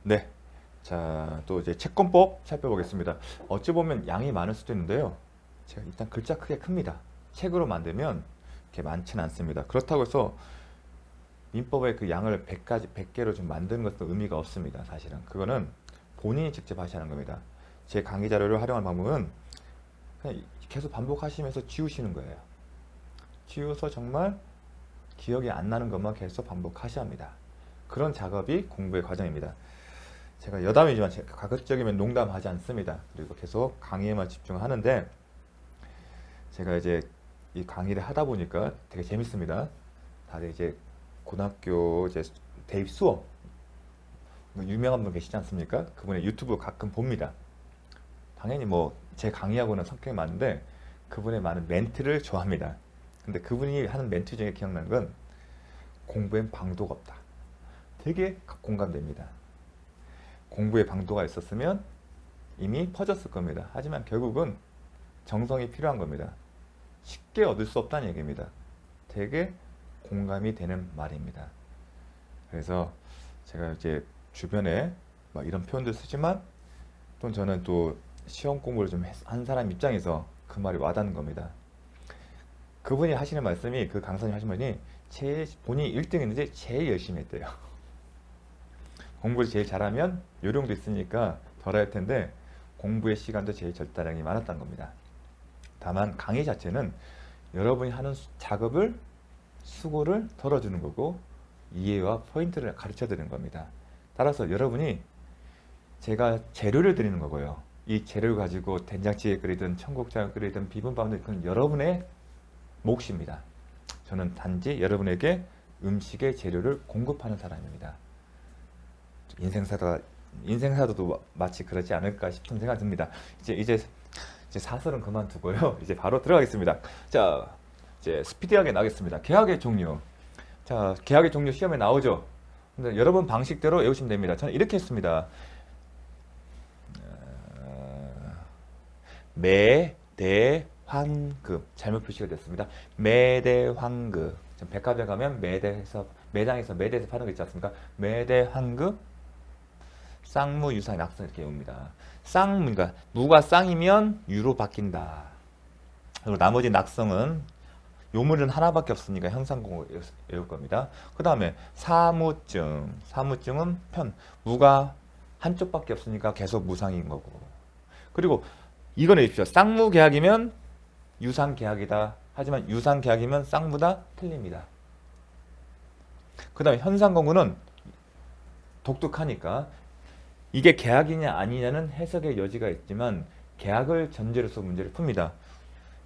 네. 자, 또 이제 채권법 살펴보겠습니다. 어찌 보면 양이 많을 수도 있는데요. 제가 일단 글자 크게 큽니다. 책으로 만들면 이렇게 많지는 않습니다. 그렇다고 해서 민법의 그 양을 100가지, 100개로 좀 만드는 것도 의미가 없습니다. 사실은. 그거는 본인이 직접 하시는 겁니다. 제 강의 자료를 활용한 방법은 그냥 계속 반복하시면서 지우시는 거예요. 지워서 정말 기억이 안 나는 것만 계속 반복하셔야 합니다. 그런 작업이 공부의 과정입니다. 제가 여담이지만 가급적이면 농담하지 않습니다. 그리고 계속 강의에만 집중하는데 제가 이제 이 강의를 하다 보니까 되게 재밌습니다. 다들 이제 고등학교 이제 대입 수업 유명한 분 계시지 않습니까? 그분의 유튜브 가끔 봅니다. 당연히 뭐 제 강의하고는 성격이 맞는데 그분의 많은 멘트를 좋아합니다. 근데 그분이 하는 멘트 중에 기억나는 건 공부엔 방도가 없다. 되게 공감됩니다. 공부에 방도가 있었으면 이미 퍼졌을 겁니다. 하지만 결국은 정성이 필요한 겁니다. 쉽게 얻을 수 없다는 얘기입니다. 되게 공감이 되는 말입니다. 그래서 제가 이제 주변에 막 이런 표현들 쓰지만 또 저는 또 시험 공부를 좀 한 사람 입장에서 그 말이 와닿는 겁니다. 그분이 하시는 말씀이 그 강사님 하신 말이 본인이 1등 했는데 제일 열심히 했대요. 공부를 제일 잘하면 요령도 있으니까 덜 할 텐데 공부의 시간도 제일 절단량이 많았다는 겁니다. 다만 강의 자체는 여러분이 하는 작업을 수고를 덜어주는 거고 이해와 포인트를 가르쳐 드리는 겁니다. 따라서 여러분이 제가 재료를 드리는 거고요. 이 재료를 가지고 된장찌개 끓이든 청국장을 끓이든 비빔밥을 그건 여러분의 몫입니다. 저는 단지 여러분에게 음식의 재료를 공급하는 사람입니다. 인생사도도 마치 그러지 않을까 싶은 생각이 듭니다. 이제 사설은 그만두고요. 이제 바로 들어가겠습니다. 자, 이제 스피디하게 나가겠습니다. 계약의 종류. 자, 계약의 종류 시험에 나오죠. 근데 여러분 방식대로 외우시면 됩니다. 저는 이렇게 했습니다. 매대환급 잘못 표시가 됐습니다. 매대환급 백화점 가면 매장에서 매대에서 파는 거 있지 않습니까? 매대환급 쌍무 유사 낙성 이렇게 외웁니다. 쌍무가 무가 쌍이면 유로 바뀐다. 그리고 나머지 낙성은 요물은 하나밖에 없으니까 형상공을 외울 겁니다. 그 다음에 사무증은 무가 한쪽밖에 없으니까 계속 무상인 거고. 그리고 이거 내십시오. 쌍무계약이면 유상계약이다. 하지만 유상계약이면 쌍무다. 틀립니다. 그 다음에 현상공구는 독특하니까 이게 계약이냐 아니냐는 해석의 여지가 있지만 계약을 전제로 해서 문제를 풉니다.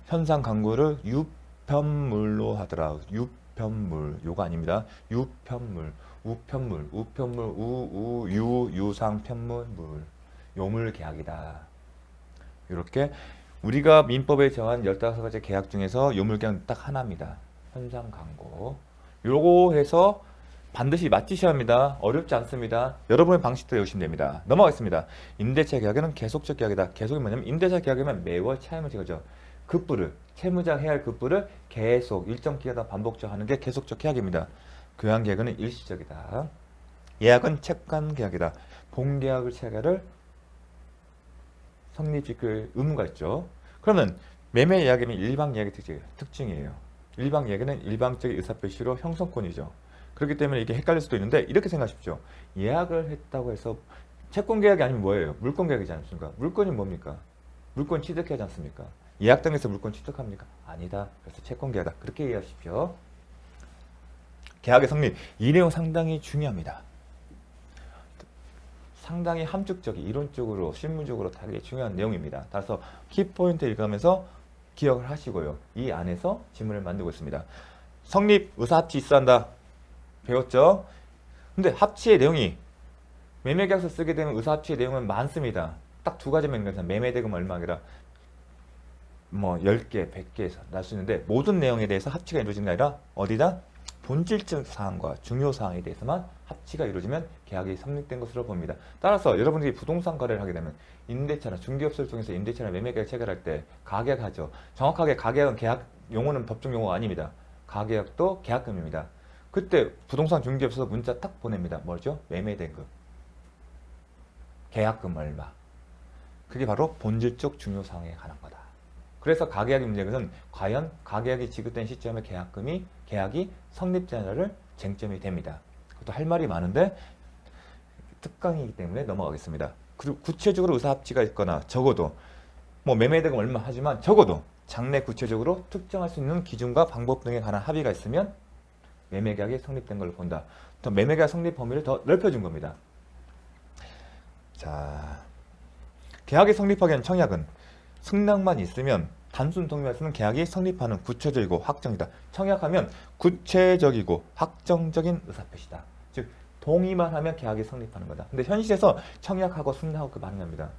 현상 강구를 유편물로 하더라. 유편물 요거 아닙니다. 유편물 우편물 유상 편물 물 요물 계약이다. 이렇게 우리가 민법에 정한 15가지 계약 중에서 요물 계약 딱 하나입니다. 현상 강구 요거 해서 반드시 맞히셔야 합니다. 어렵지 않습니다. 여러분의 방식대로 외우시면 됩니다. 넘어가겠습니다. 임대차 계약은 계속적 계약이다. 계속이 뭐냐면 임대차 계약이면 매월 차임을 지거죠. 급부를 채무자 해야 할 급부를 계속 일정 기간 반복적 하는 게 계속적 계약입니다. 교환 계약은 일시적이다. 예약은 채권 계약이다. 본계약을 체결을 성립시킬 의무가 있죠. 그러면 매매 계약이면 일방 계약의 특징이에요. 일방 계약은 일방적인 의사표시로 형성권이죠. 그렇기 때문에 이게 헷갈릴 수도 있는데 이렇게 생각하십시오. 예약을 했다고 해서 채권 계약이 아니면 뭐예요? 물권 계약이지 않습니까? 물권이 뭡니까? 물권 취득하지 않습니까? 예약당에서 물권 취득합니까? 아니다. 그래서 채권 계약이다. 그렇게 이해하십시오. 계약의 성립. 이 내용 상당히 중요합니다. 상당히 함축적이 이론적으로 실무적으로 되게 중요한 내용입니다. 따라서 키포인트 읽으면서 기억을 하시고요. 이 안에서 지문을 만들고 있습니다. 성립 의사합치 있어한다. 배웠죠? 근데 합치의 내용이 매매계약서 쓰게 되면 의사합치의 내용은 많습니다. 딱 두 가지만 있는 거죠. 매매대금 얼마 아니라 뭐 10개, 100개 날 수 있는데 모든 내용에 대해서 합치가 이루어지는 게 아니라 어디다? 본질적 사항과 중요 사항에 대해서만 합치가 이루어지면 계약이 성립된 것으로 봅니다. 따라서 여러분들이 부동산 거래를 하게 되면 임대차나 중개업소를 통해서 임대차나 매매계약 체결할 때 가계약하죠. 정확하게 가계약은 계약 용어는 법정 용어가 아닙니다. 가계약도 계약금입니다. 그때 부동산 중개업소에서 문자 딱 보냅니다. 뭐죠? 매매대금. 계약금 얼마. 그게 바로 본질적 중요사항에 관한 거다. 그래서 가계약의 문제는 과연 가계약이 지급된 시점에 계약이 성립되느냐를 쟁점이 됩니다. 그것도 할 말이 많은데 특강이기 때문에 넘어가겠습니다. 그리고 구체적으로 의사합치가 있거나 적어도 뭐 매매대금 얼마 하지만 적어도 장래 구체적으로 특정할 수 있는 기준과 방법 등에 관한 합의가 있으면 매매계약이 성립된 걸 본다. 더 매매계약 성립 범위를 더 넓혀준 겁니다. 자, 계약이 성립하기 위한 청약은 승낙만 있으면 단순 동의만 계약이 성립하는 구체적이고 확정이다. 청약하면 구체적이고 확정적인 의사표시다. 즉 동의만 하면 계약이 성립하는 거다. 근데 현실에서 청약하고 승낙하고 그 반응합니다.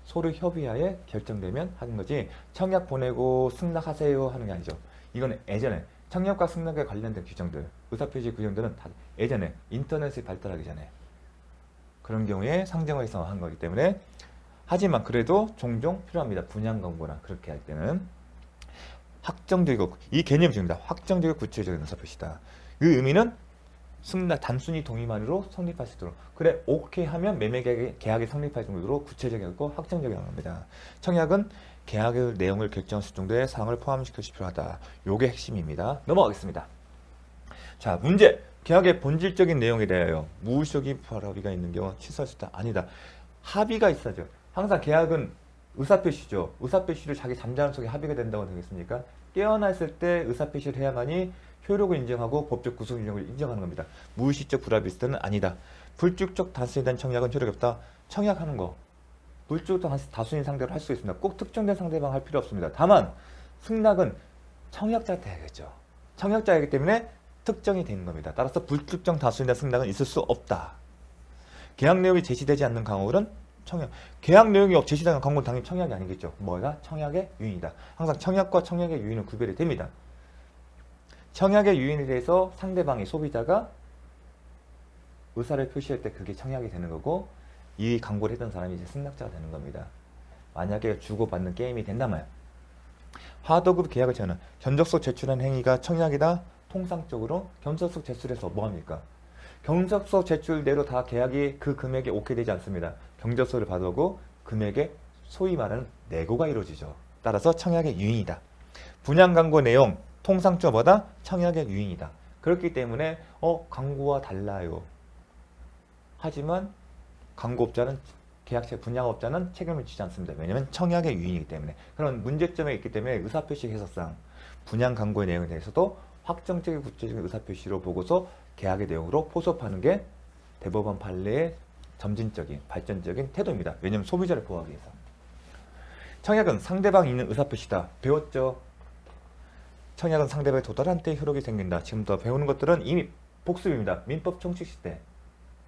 서로 협의하에 결정되면 하는 거지 청약 보내고 승낙하세요 하는 게 아니죠. 이건 예전에 청약과 승낙에 관련된 규정들, 의사표시 규정들은 다 예전에 인터넷이 발달하기 전에 그런 경우에 상정화해서 한 거기 때문에 하지만 그래도 종종 필요합니다. 분양 권고나 그렇게 할 때는 확정적이고 이 개념이 중요합니다. 확정적이고 구체적인 의사표시다. 그 의미는 승낙 단순히 동의만으로 성립할 수 있도록 그래 오케이 하면 계약이 성립할 정도로 구체적이고 확정적인 겁니다. 청약은 계약의 내용을 결정할 수 정도의 사항을 포함시켜 필요하다. 요게 핵심입니다. 넘어가겠습니다. 자, 문제. 계약의 본질적인 내용에 대하여 무의식적인 불합의가 있는 경우 취소할 수 있다. 아니다. 합의가 있어야죠. 항상 계약은 의사표시죠. 의사표시를 자기 잠자는 속에 합의가 된다고 되겠습니까? 깨어나 있을 때 의사표시를 해야만이 효력을 인정하고 법적 구속 유형을 인정하는 겁니다. 무의식적 불합의 있을 때는 아니다. 불특정 다수에 대한 청약은 효력이 없다. 청약하는 거 불특정 다수인 상대로 할 수 있습니다. 꼭 특정된 상대방 할 필요 없습니다. 다만 승낙은 청약자한테 해야겠죠. 청약자이기 때문에 특정이 되는 겁니다. 따라서 불특정 다수에 대한 승낙은 있을 수 없다. 계약 내용이 제시되지 않는 강호는 청약. 계약 내용이 제시되지 않는 강호는 당연히 청약이 아니겠죠. 뭐가? 청약의 유인이다. 항상 청약과 청약의 유인은 구별이 됩니다. 청약의 유인에 대해서 상대방이 소비자가 의사를 표시할 때 그게 청약이 되는 거고 이 광고를 했던 사람이 이제 승낙자가 되는 겁니다. 만약에 주고받는 게임이 된다면 하도급 계약을 제하는 견적서 제출한 행위가 청약이다. 통상적으로 견적서 제출해서 뭐합니까? 견적서 제출대로 다 계약이 그 금액에 오케이 되지 않습니다. 견적서를 받아오고 금액에 소위 말하는 내고가 이루어지죠. 따라서 청약의 유인이다. 분양 광고 내용 통상적보다 청약의 유인이다. 그렇기 때문에 광고와 달라요. 하지만 광고업자는 계약체 분양업자는 책임을 지지 않습니다. 왜냐하면 청약의 유인이기 때문에. 그런 문제점이 있기 때문에 의사표시 해석상 분양 광고의 내용에 대해서도 확정적인 구체적인 의사표시로 보고서 계약의 내용으로 포섭하는 게 대법원 판례의 점진적인 발전적인 태도입니다. 왜냐하면 소비자를 보호하기 위해서. 청약은 상대방이 있는 의사표시다. 배웠죠? 청약은 상대방에 도달한 때 효력이 생긴다. 지금부터 배우는 것들은 이미 복습입니다. 민법 총칙 시대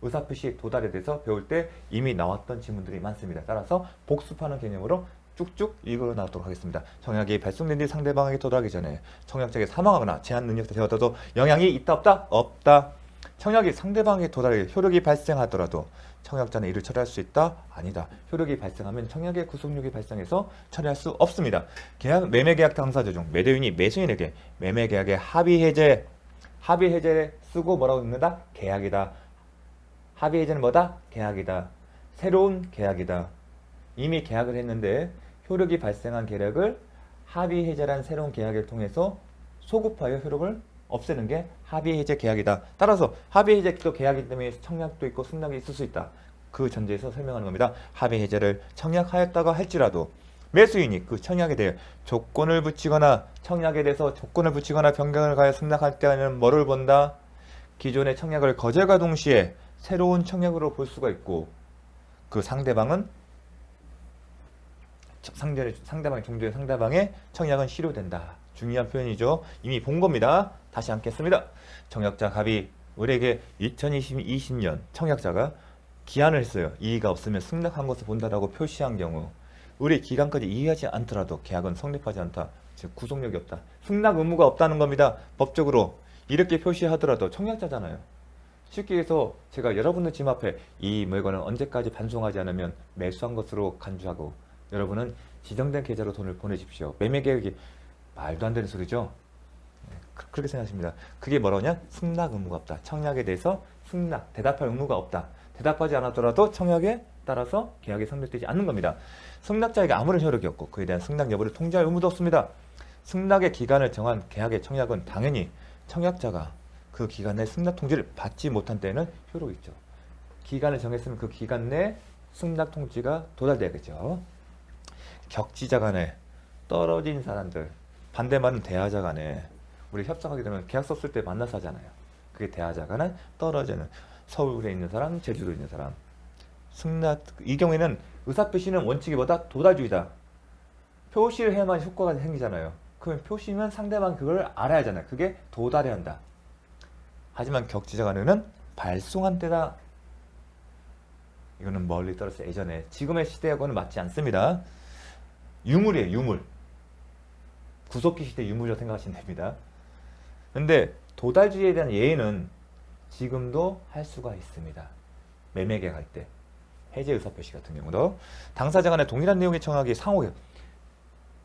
의사표시 도달에 대해서 배울 때 이미 나왔던 지문들이 많습니다. 따라서 복습하는 개념으로 쭉쭉 읽어 나가도록 하겠습니다. 청약이 발송된 뒤 상대방에게 도달하기 전에 청약자에게 사망하거나 제한 능력이 되었다도 영향이 있다 없다? 없다. 청약이 상대방에게 도달하기 효력이 발생하더라도 청약자는 이를 처리할 수 있다? 아니다. 효력이 발생하면 청약의 구속력이 발생해서 처리할 수 없습니다. 매매계약 당사자 중 매도인이 매수인에게 매매계약의 합의해제를 쓰고 뭐라고 읽는다? 계약이다. 합의해제는 뭐다? 계약이다. 새로운 계약이다. 이미 계약을 했는데 효력이 발생한 계약을 합의해제란 새로운 계약을 통해서 소급하여 효력을 없애는 게 합의해제 계약이다. 따라서 합의해제도 계약이기 때문에 청약도 있고 승낙이 있을 수 있다. 그 전제에서 설명하는 겁니다. 합의해제를 청약하였다가 할지라도 매수인이 그 청약에 대해 조건을 붙이거나 청약에 대해서 조건을 붙이거나 변경을 가해 승낙할 때는 뭐를 본다? 기존의 청약을 거절과 동시에 새로운 청약으로 볼 수가 있고 그 상대방은 상대방의 종주의 상대방의 청약은 실효된다. 중요한 표현이죠. 이미 본 겁니다. 다시 않겠습니다. 청약자 갑이 을에게 2020년 청약자가 기한을 했어요. 이의가 없으면 승낙한 것을 본다라고 표시한 경우 을이 기간까지 이의하지 않더라도 계약은 성립하지 않다. 즉 구속력이 없다. 승낙 의무가 없다는 겁니다. 법적으로 이렇게 표시하더라도 청약자잖아요. 쉽게 해서 제가 여러분들 집 앞에 이 물건은 언제까지 반송하지 않으면 매수한 것으로 간주하고 여러분은 지정된 계좌로 돈을 보내십시오. 매매계약이 말도 안 되는 소리죠. 그렇게 생각하십니다. 그게 뭐라냐? 승낙 의무가 없다. 청약에 대해서 대답할 의무가 없다. 대답하지 않았더라도 청약에 따라서 계약이 성립되지 않는 겁니다. 승낙자에게 아무런 효력이 없고 그에 대한 승낙 여부를 통지할 의무도 없습니다. 승낙의 기간을 정한 계약의 청약은 당연히 청약자가 그 기간 내 승낙 통지를 받지 못한 때에는 효력이 있죠. 기간을 정했으면 그 기간 내 승낙 통지가 도달돼야겠죠. 격지자 간에 떨어진 사람들, 반대말은 대하자 간에 우리 협상하게 되면 계약서 쓸 때 만나서 하잖아요. 그게 대하자 간에 떨어지는 서울에 있는 사람, 제주도에 있는 사람. 승낙, 이 경우에는 의사표시는 원칙이보다 도달주의다. 표시를 해야만 효과가 생기잖아요. 그러면 표시면 상대방 그걸 알아야 하잖아요. 그게 도달해야 한다. 하지만 격지자 간에는 발송한 때다. 이거는 멀리 떨어져 예전에 지금의 시대하고는 맞지 않습니다. 유물이에요. 유물. 구석기 시대 유물이라고 생각하시면 됩니다. 근데 도달주의에 대한 예의는 지금도 할 수가 있습니다. 매매계약할 때 해제 의사표시 같은 경우도 당사자 간에 동일한 내용의 청약이 상호예요.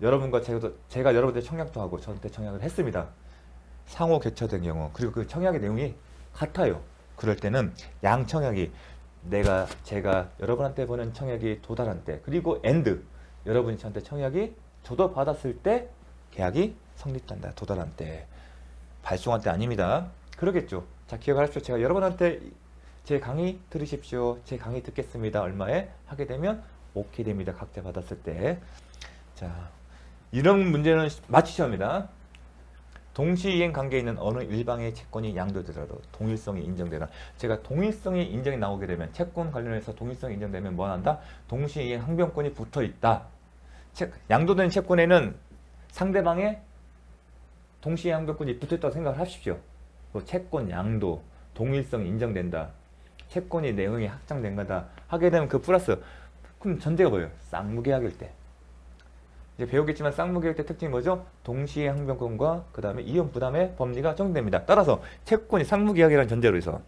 여러분과 제가 여러분한테 청약도 하고 저한테 청약을 했습니다. 상호 개처된 경우 그리고 그 청약의 내용이 같아요. 그럴 때는 양 청약이 제가 여러분한테 보낸 청약이 도달한 때 그리고 여러분이 저한테 청약이 저도 받았을 때 계약이 성립된다. 도달한 때 발송한 때 아닙니다. 그러겠죠. 자, 기억하십시오. 제가 여러분한테 제 강의 들으십시오. 제 강의 듣겠습니다. 얼마에 하게 되면 오케이 됩니다. 각자 받았을 때. 자, 이런 문제는 맞추셔야 동시이행 관계에 있는 어느 일방의 채권이 양도되더라도 동일성이 인정되다. 제가 동일성이 인정이 나오게 되면 채권 관련해서 동일성이 인정되면 뭐 한다? 동시이행 항변권이 붙어 있다. 양도된 채권에는 상대방의 동시이행 항변권이 붙어 있다고 생각을 하십시오. 채권 양도, 동일성이 인정된다. 채권이 내용이 확정된 거다. 하게 되면 그 플러스. 그럼 전제가 뭐예요? 쌍무계약일 때. 이제 배우겠지만 쌍무계약 때 특징이 뭐죠? 동시에 항변권과 그 다음에 이혼 부담의 법리가 정립됩니다. 따라서 채권이 쌍무계약이라는 전제로 해서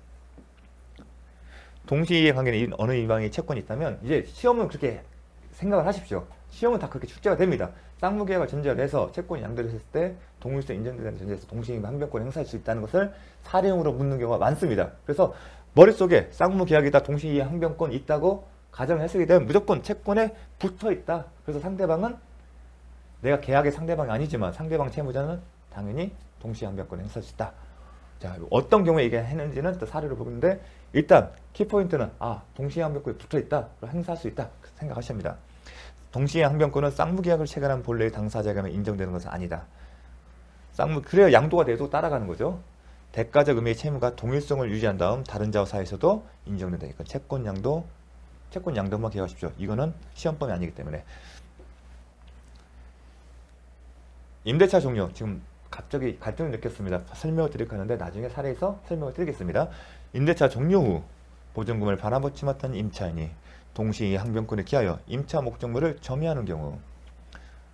동시에 관계는 어느 일방이 채권이 있다면 이제 시험은 그렇게 생각을 하십시오. 시험은 다 그렇게 출제가 됩니다. 쌍무계약을 전제로 해서 채권이 양도를 했을 때 동일성 인정되는 전제에서 동시에 항변권을 행사할 수 있다는 것을 사례형으로 묻는 경우가 많습니다. 그래서 머릿속에 쌍무계약이다 동시에 항변권 있다고 가정을 했을 때 무조건 채권에 붙어 있다. 그래서 상대방은 내가 계약의 상대방이 아니지만 상대방 채무자는 당연히 동시에 항변권을 행사할 수 있다. 자, 어떤 경우에 이게 했는지는 또 사례를 보는데 일단 키포인트는 동시에 항변권이 붙어 있다. 행사할 수 있다. 생각하셔야 합니다. 동시에 항변권은 쌍무계약을 체결한 본래의 당사자에게 인정되는 것은 아니다. 그래야 양도가 돼도 따라가는 거죠. 대가적 의미의 채무가 동일성을 유지한 다음 다른 자와 사이에서도 인정된다. 그러니까 채권 양도만 기억하십시오. 이거는 시험범위 아니기 때문에. 임대차 종료. 지금 갑자기 갈등을 느꼈습니다. 설명을 드릴까 하는데 나중에 사례에서 설명을 드리겠습니다. 임대차 종료 후 보증금을 반환받지 못한 임차인이 동시에 항변권에 기하여 임차 목적물을 점유하는 경우.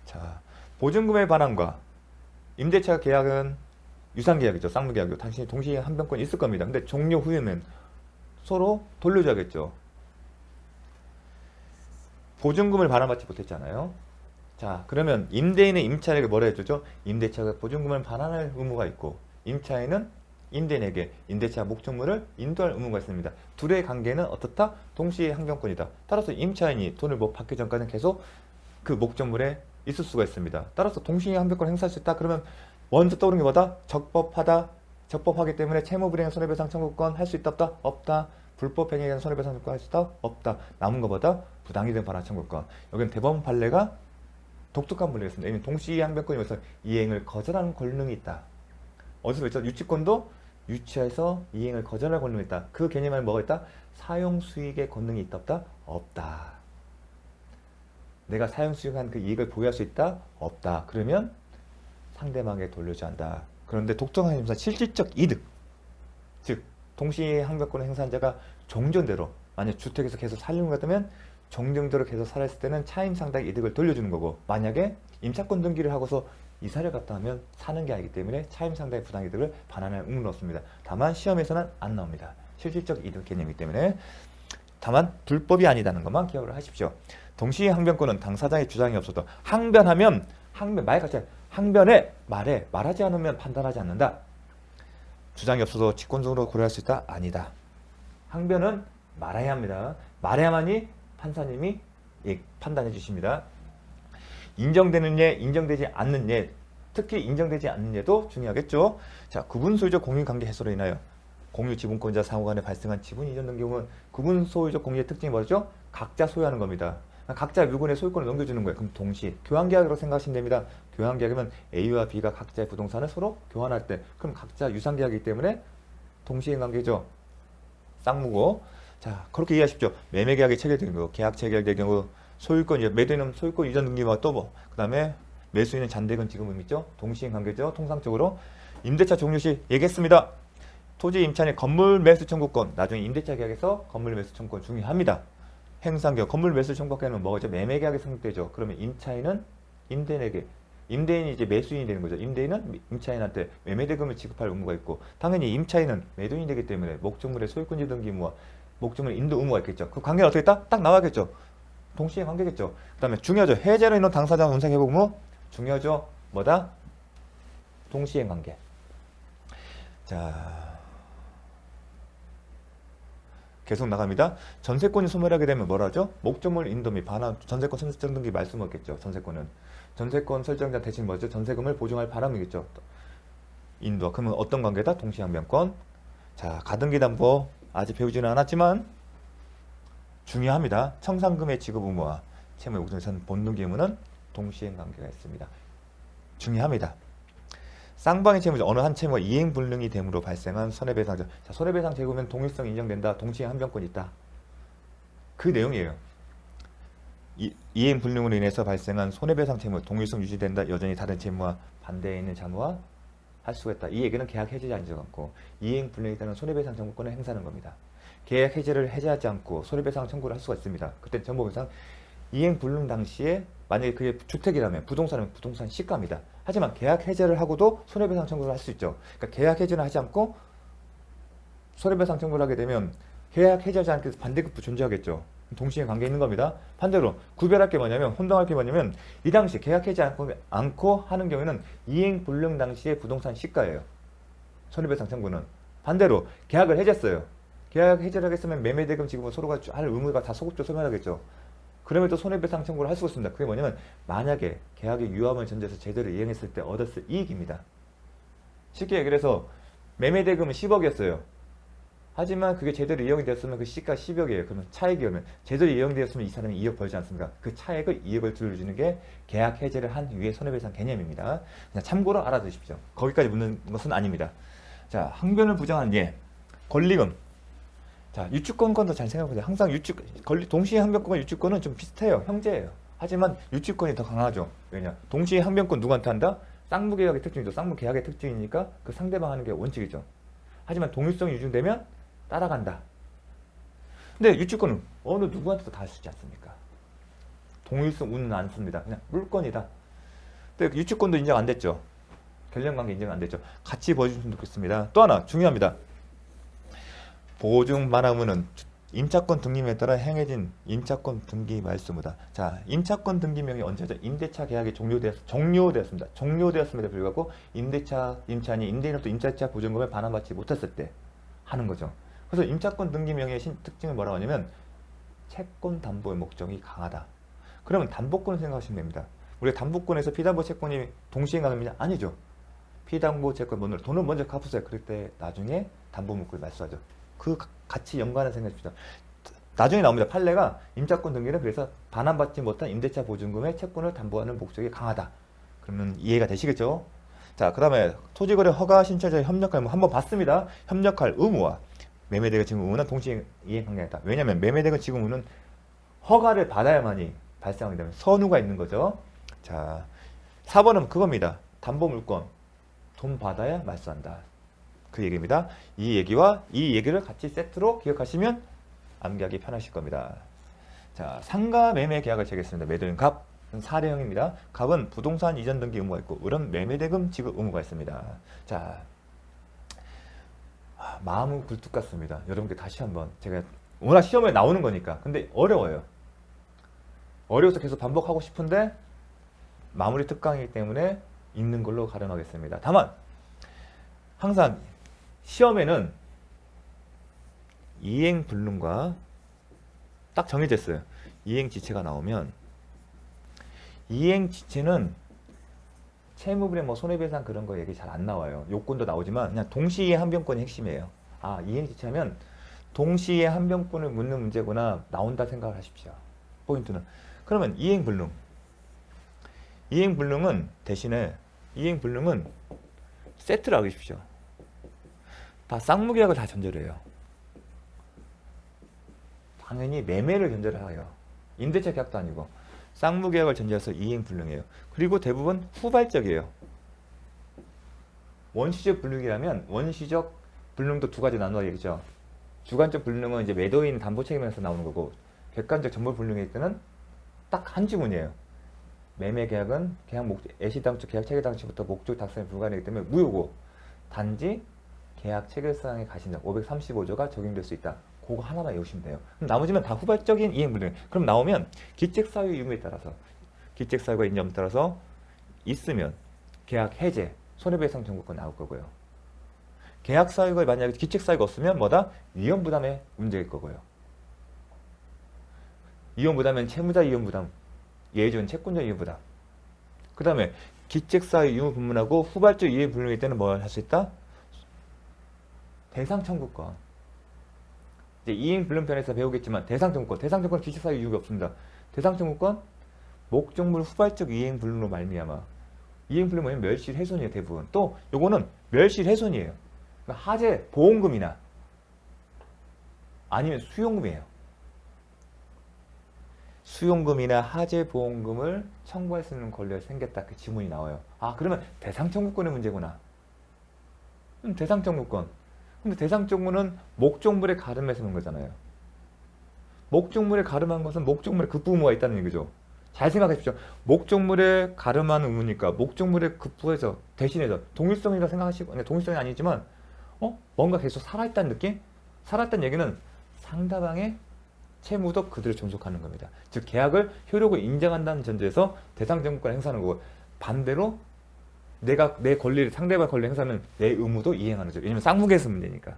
자, 보증금의 반환과 임대차 계약은 유상계약이죠. 쌍무계약이죠. 당신이 동시에 항변권이 있을 겁니다. 근데 종료 후에는 서로 돌려줘야겠죠. 보증금을 반환받지 못했잖아요. 자, 그러면 임대인의 임차인에게 뭐라 해주죠? 임대차가 보증금을 반환할 의무가 있고 임차인은 임대인에게 임대차 목적물을 인도할 의무가 있습니다. 둘의 관계는 어떻다? 동시에 항변권이다. 따라서 임차인이 돈을 받기 전까지는 계속 그 목적물에 있을 수가 있습니다. 따라서 동시에 항변권을 행사할 수 있다. 그러면 먼저 떠오르는 게 뭐다? 적법하기 때문에 채무불이행 손해배상 청구권 할 수 있다 없다? 없다. 불법행위에 대한 손해배상 청구권 할 수 있다? 없다. 남은 것보다 부당이득 반환 청구권. 여기는 대법원 판례가 독특한 분류가 있습니다. 이는 동시에 항변권이면서 이행을 거절하는 권능이 있다. 어디서 있죠? 유치권도 유치해서 이행을 거절할 권능이 있다. 그 개념에 뭐가 있다? 사용수익의 권능이 있다 없다? 없다. 내가 사용수익한 그 이익을 보유할 수 있다? 없다. 그러면 상대방에게 돌려줘야 한다. 그런데 독특한 점에서 실질적 이득, 즉 동시에 항변권을 행사한 자가 종전대로 만약 주택에서 계속 살려는 것 같다면 종전대로 계속 살았을 때는 차임 상당의 이득을 돌려주는 거고, 만약에 임차권 등기를 하고서 이사를 갔다 하면 사는 게 아니기 때문에 차임 상당의 부당이득을 반환할 의무는 없습니다. 다만 시험에서는 안 나옵니다. 실질적 이득 개념이기 때문에. 다만 불법이 아니다는 것만 기억을 하십시오. 동시에 항변권은 당사자의 주장이 없어도 항변하면 항변에 말하지 않으면 판단하지 않는다. 주장이 없어서 직권적으로 고려할 수 있다? 아니다. 항변은 말해야 합니다. 말해야만이 판사님이 판단해 주십니다. 인정되는 예, 인정되지 않는 예, 특히 인정되지 않는 예도 중요하겠죠. 자, 구분소유적 공유관계 해소로 인하여 공유 지분권자 상호 간에 발생한 지분 이전 등 경우는 구분소유적 공유의 특징이 뭐죠? 각자 소유하는 겁니다. 각자 물건의 소유권을 넘겨주는 거예요. 그럼 동시에 교환계약으로 생각하시면 됩니다. 교환계약이면 A와 B가 각자의 부동산을 서로 교환할 때, 그럼 각자 유상계약이기 때문에 동시행관계죠. 쌍무고. 자, 그렇게 이해하십시오. 매매계약이 체결되는 거, 계약 체결될 경우 소유권, 매도인은 소유권 이전 등기와 또 뭐, 그 다음에 매수인은 잔대금 지급금 있죠. 동시행관계죠. 통상적으로. 임대차 종료 시 얘기했습니다. 토지 임차인의 건물 매수 청구권, 나중에 임대차 계약에서 건물 매수 청구권 중요합니다. 행상계약, 건물 매수 청구권은 뭐죠? 매매계약이 성립되죠. 그러면 임차인은 임대인에게, 임대인이 이제 매수인이 되는 거죠. 임대인은 임차인한테 매매대금을 지급할 의무가 있고, 당연히 임차인은 매도인이 되기 때문에 목적물의 소유권지 등기 의무와 목적물 인도 의무가 있겠죠. 그 관계는 어떻게 딱 나와야겠죠. 동시에 관계겠죠. 그 다음에 중요하죠. 해제로 인한 당사자 운상회복 의무 중요하죠. 뭐다? 동시행 관계. 자, 계속 나갑니다. 전세권이 소멸하게 되면 뭐라죠? 목적물 인도 및 반환, 전세권 설정 등기 말씀하겠죠. 전세권은 전세권 설정자 대신 뭐죠? 전세금을 보증할 바람이겠죠. 인도. 그러면 어떤 관계다? 동시항변권. 자, 가등기 담보 아직 배우지는 않았지만 중요합니다. 청산금의 지급 의무와 채무 요구등에서는 본등기 의무는 동시행 관계가 있습니다. 중요합니다. 쌍방의 채무자 어느 한 채무가 이행불능이 됨으로 발생한 손해배상. 자, 손해배상 제고면 동일성 인정된다. 동시에 항변권이 있다. 그 내용이에요. 이행불능으로 인해서 발생한 손해배상 채무 동일성 유지된다. 여전히 다른 채무와 반대에 있는 자무와 할 수가 있다. 이 얘기는 계약 해제지 않고 이행불능에 따른 손해배상 청구권을 행사하는 겁니다. 계약 해제를 해제하지 않고 손해배상 청구를 할 수가 있습니다. 그때 정보배상 이행불능 당시에 만약에 그게 주택이라면 부동산은 부동산 시가입니다. 하지만 계약 해제를 하고도 손해배상 청구를 할 수 있죠. 그러니까 계약 해제는 하지 않고 손해배상 청구를 하게 되면 계약 해제하지 않게 반대급부 존재하겠죠. 동시에 관계 있는 겁니다. 반대로 구별할 게 뭐냐면 혼동할 게 뭐냐면 이 당시 계약 해제 않고 하는 경우에는 이행불능 당시의 부동산 시가예요. 손해배상 청구는. 반대로 계약을 해제했어요. 계약 해제를 하겠으면 매매대금 지급은 서로가 할 의무가 다 소급적으로 소멸하겠죠. 그러면 또 손해배상 청구를 할 수가 있습니다. 그게 뭐냐면 만약에 계약의 유함을 전제해서 제대로 이행했을 때 얻었을 이익입니다. 쉽게 얘기를 해서 매매대금은 10억이었어요. 하지만 그게 제대로 이용이 되었으면 그 시가 10억이에요. 그러면 차익이면 제대로 이용되었으면 이 사람이 2억 벌지 않습니까? 그 차액을 2억을 들어주는 게 계약 해제를 한 후의 손해배상 개념입니다. 그냥 참고로 알아두십시오. 거기까지 묻는 것은 아닙니다. 자, 항변을 부정한 예, 권리금. 자, 유축권권도 잘 생각해보세요. 항상 동시에 항변권과 유축권은 좀 비슷해요. 형제예요. 하지만 유축권이 더 강하죠. 왜냐? 동시에 항변권 누구한테 한다? 쌍무계약의 특징이죠. 쌍무계약의 특징이니까 그 상대방 하는 게 원칙이죠. 하지만 동일성이 유지되면 따라간다. 근데 유축권은 어느 누구한테도 다 할 수 있지 않습니까? 동일성 운은 안 씁니다. 그냥 물건이다. 근데 유축권도 인정 안 됐죠. 결연관계 인정 안 됐죠. 같이 보여주시면 좋겠습니다. 또 하나 중요합니다. 보증 반환문은 임차권 등기명에 따라 행해진 임차권 등기 말소무다. 자, 임차권 등기명이 언제죠? 임대차 계약이 종료되었습니다. 종료되었음에도 불구하고 임차인이 임대인으로부터 임차차 보증금을 반환받지 못했을 때 하는 거죠. 그래서 임차권 등기명의 특징을 뭐라고 하냐면 채권 담보의 목적이 강하다. 그러면 담보권을 생각하시면 됩니다. 우리가 담보권에서 피담보 채권이 동시에 가능하냐? 아니죠. 피담보 채권 돈을 먼저 갚으세요. 그럴 때 나중에 담보 물권을 말소하죠. 그 같이 연관해서 생각해줍시다. 나중에 나옵니다. 판례가 임차권 등기는 그래서 반환받지 못한 임대차 보증금의 채권을 담보하는 목적이 강하다. 그러면 이해가 되시겠죠? 자, 그 다음에 토지거래 허가 신청자의 협력할 의무 한번 봤습니다. 협력할 의무와 매매대금 지급 의무는 동시에 이행관계다. 왜냐하면 매매대금 지급 의무는 허가를 받아야만이 발생하게 되면 선우가 있는 거죠. 자, 4번은 그겁니다. 담보물권 돈 받아야 말소한다. 그 얘기입니다. 이 얘기와 이 얘기를 같이 세트로 기억하시면 암기하기 편하실 겁니다. 자, 상가 매매 계약을 체결했습니다. 매도인 갑 사례형입니다. 갑은 부동산 이전 등기 의무가 있고 을은 매매대금 지급 의무가 있습니다. 자, 마음은 굴뚝 같습니다. 여러분께 다시 한번 제가 워낙 시험에 나오는 거니까. 근데 어려워요. 어려워서 계속 반복하고 싶은데 마무리 특강이기 때문에 있는 걸로 가름하겠습니다. 다만 항상 시험에는 이행불능과 딱 정해졌어요. 이행지체가 나오면 이행지체는 채무불이행 뭐 손해배상 그런 거 얘기 잘 안 나와요. 요건도 나오지만 그냥 동시에 한변권이 핵심이에요. 아, 이행지체하면 동시에 한변권을 묻는 문제구나 나온다 생각을 하십시오. 포인트는. 그러면 이행불능. 이행불능은 대신에 이행불능은 세트를 하십시오. 다 쌍무계약을 다 전제를 해요. 당연히 매매를 전제를 하여. 임대차 계약도 아니고 쌍무계약을 전제해서 이행불능이에요. 그리고 대부분 후발적이에요. 원시적 불능이라면 원시적 불능도 두 가지 나누어 얘기죠. 주관적 불능은 이제 매도인 담보 책임에서 나오는 거고 객관적 전부 불능일 때는 딱 한 지문이에요. 매매 계약은 계약 목적 애시당초 계약 체결 당시부터 목적 달성이 불가능하기 때문에 무효고 단지 계약 체결사항의 가신적 535조가 적용될 수 있다. 그거 하나만 외우시면 돼요. 그럼 나머지는 다 후발적인 이행불능. 그럼 나오면 기책사유 유무에 따라서 기책사유가 있냐에 따라서 있으면 계약 해제, 손해배상 청구권 나올 거고요. 계약 사유가 만약에 기책 사유가 없으면 뭐다? 위험 부담의 문제일 거고요. 위험 부담은 채무자 위험 부담, 예전 채권자 위험 부담. 그 다음에 기책 사유 유무 불문하고 후발적 이행 불능일 때는 뭘 할 수 있다? 대상 청구권. 이제 이행 불능 편에서 배우겠지만 대상 청구권, 대상 청구권 기책 사유 이유가 없습니다. 대상 청구권 목적물 후발적 이행 불능으로 말미암아. 이행 불능 뭐냐면 멸실 훼손이에요 대부분. 또 요거는 멸실 훼손이에요. 그러니까 하재 보험금이나 아니면 수용금이에요. 수용금이나 하재 보험금을 청구할 수 있는 권리가 생겼다. 그 지문이 나와요. 아, 그러면 대상 청구권의 문제구나. 대상 청구권. 근데 대상 청구는 목적물에 가름해서 놓은 거잖아요. 목적물에 가름한 것은 목적물에 급부의무가 있다는 얘기죠. 잘 생각하십시오. 목적물에 가름한 의무니까 목적물에 급부해서 대신해서 동일성이라고 생각하시고 동일성이 아니지만 뭔가 계속 살아있다는 느낌? 살아있다는 얘기는 상대방의 채무도 그대로 존속하는 겁니다. 즉 계약을 효력을 인정한다는 전제에서 대상 청구권을 행사하는 거고 반대로 내가 내 권리를 상대방 권리 행사하는 내 의무도 이행하는 거죠. 왜냐면 쌍무계에서 문제니까.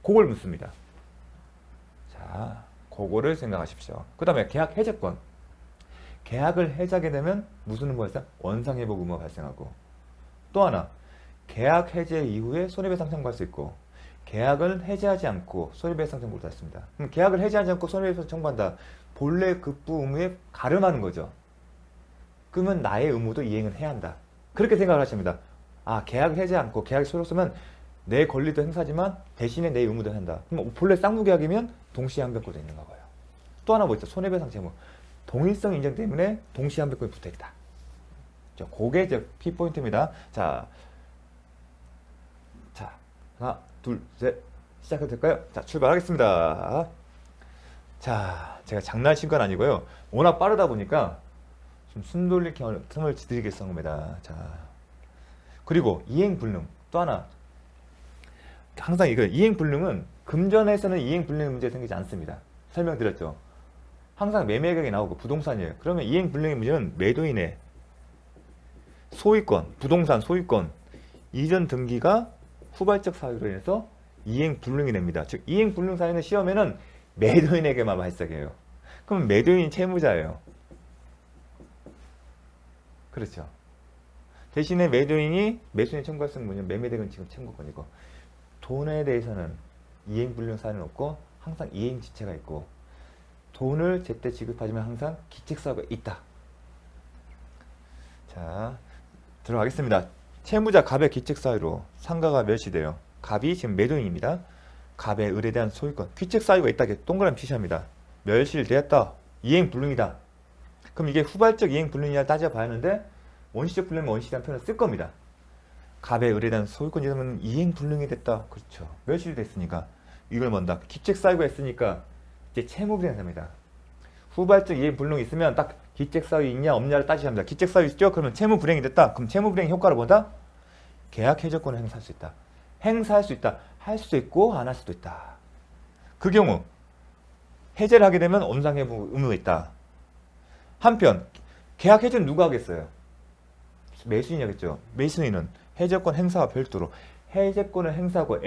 그걸 묻습니다. 자, 그거를 생각하십시오. 그 다음에 계약 해제권. 계약을 해지하게 되면 무슨 의무가 있어요? 원상회복 의무가 발생하고 또 하나 계약 해제 이후에 손해배상 청구할 수 있고 계약을 해지하지 않고 손해배상 청구를 했습니다. 그럼 계약을 해지하지 않고 손해배상 청구한다. 본래 급부 의무에 가름하는 거죠. 그러면 나의 의무도 이행을 해야 한다. 그렇게 생각을 하십니다. 아, 계약을 해지하지 않고 계약이 소로서면 내 권리도 행사지만 대신에 내 의무도 한다. 그럼 본래 쌍무계약이면 동시에 한변권도 있는 거고요. 또 하나 뭐 있죠? 손해배상 채무. 동일성 인정 때문에 동시에 한변권이 붙어있다. 그게 이제 키포인트입니다. 자, 하나, 둘, 셋. 시작해도 될까요? 자, 출발하겠습니다. 자, 제가 장난친 건 아니고요. 워낙 빠르다 보니까 좀 숨 돌릴 틈을 드리겠습니다. 자, 그리고 이행불능. 또 하나. 항상 이거 이행불능은 금전에서는 이행불능 문제 생기지 않습니다. 설명드렸죠. 항상 매매계약이 나오고 부동산이에요. 그러면 이행불능의 문제는 매도인의 소유권, 부동산 소유권, 이전 등기가 후발적 사유로 인해서 이행불능이 됩니다. 즉 이행불능 사유는 시험에는 매도인에게만 발생해요. 그럼 매도인이 채무자예요. 그렇죠. 대신에 매도인이 매수인 청구할 수 있는 뭐냐면 매매대금 지금 청구권이고 돈에 대해서는 이행불능 사유는 없고 항상 이행지체가 있고 돈을 제때 지급하지만 항상 기책사유가 있다. 자, 들어가겠습니다. 채무자 갑의 기책사유로 상가가 멸시돼요. 갑이 지금 매도인입니다. 갑의 을에 대한 소유권, 기책사유가 있다. 동그라미 표시합니다. 멸실되었다. 이행불능이다. 그럼 이게 후발적 이행불능이냐 따져봐야 하는데 원시적 불능은 원시라는 표현을 쓸 겁니다. 갑의 을에 대한 소유권이라면 이행불능이 됐다. 그렇죠. 멸실됐으니까 이걸 뭔다. 기책사유가 있으니까 이제 채무불이행이 됩니다. 후발적 이행불능이 있으면 딱 기책사유 있냐 없냐를 따지셔야 합니다. 기책사유 있죠? 그러면 채무불이행이 됐다. 그럼 채무불이행 효과를 뭐다? 계약 해제권을 행사할 수 있다. 행사할 수 있다. 할 수도 있고 안 할 수도 있다. 그 경우 해제를 하게 되면 원상회복 의무가 있다. 한편 계약 해제는 누가 하겠어요? 매수인이 하겠죠. 매수인은 해제권 행사와 별도로 해제권을 행사하고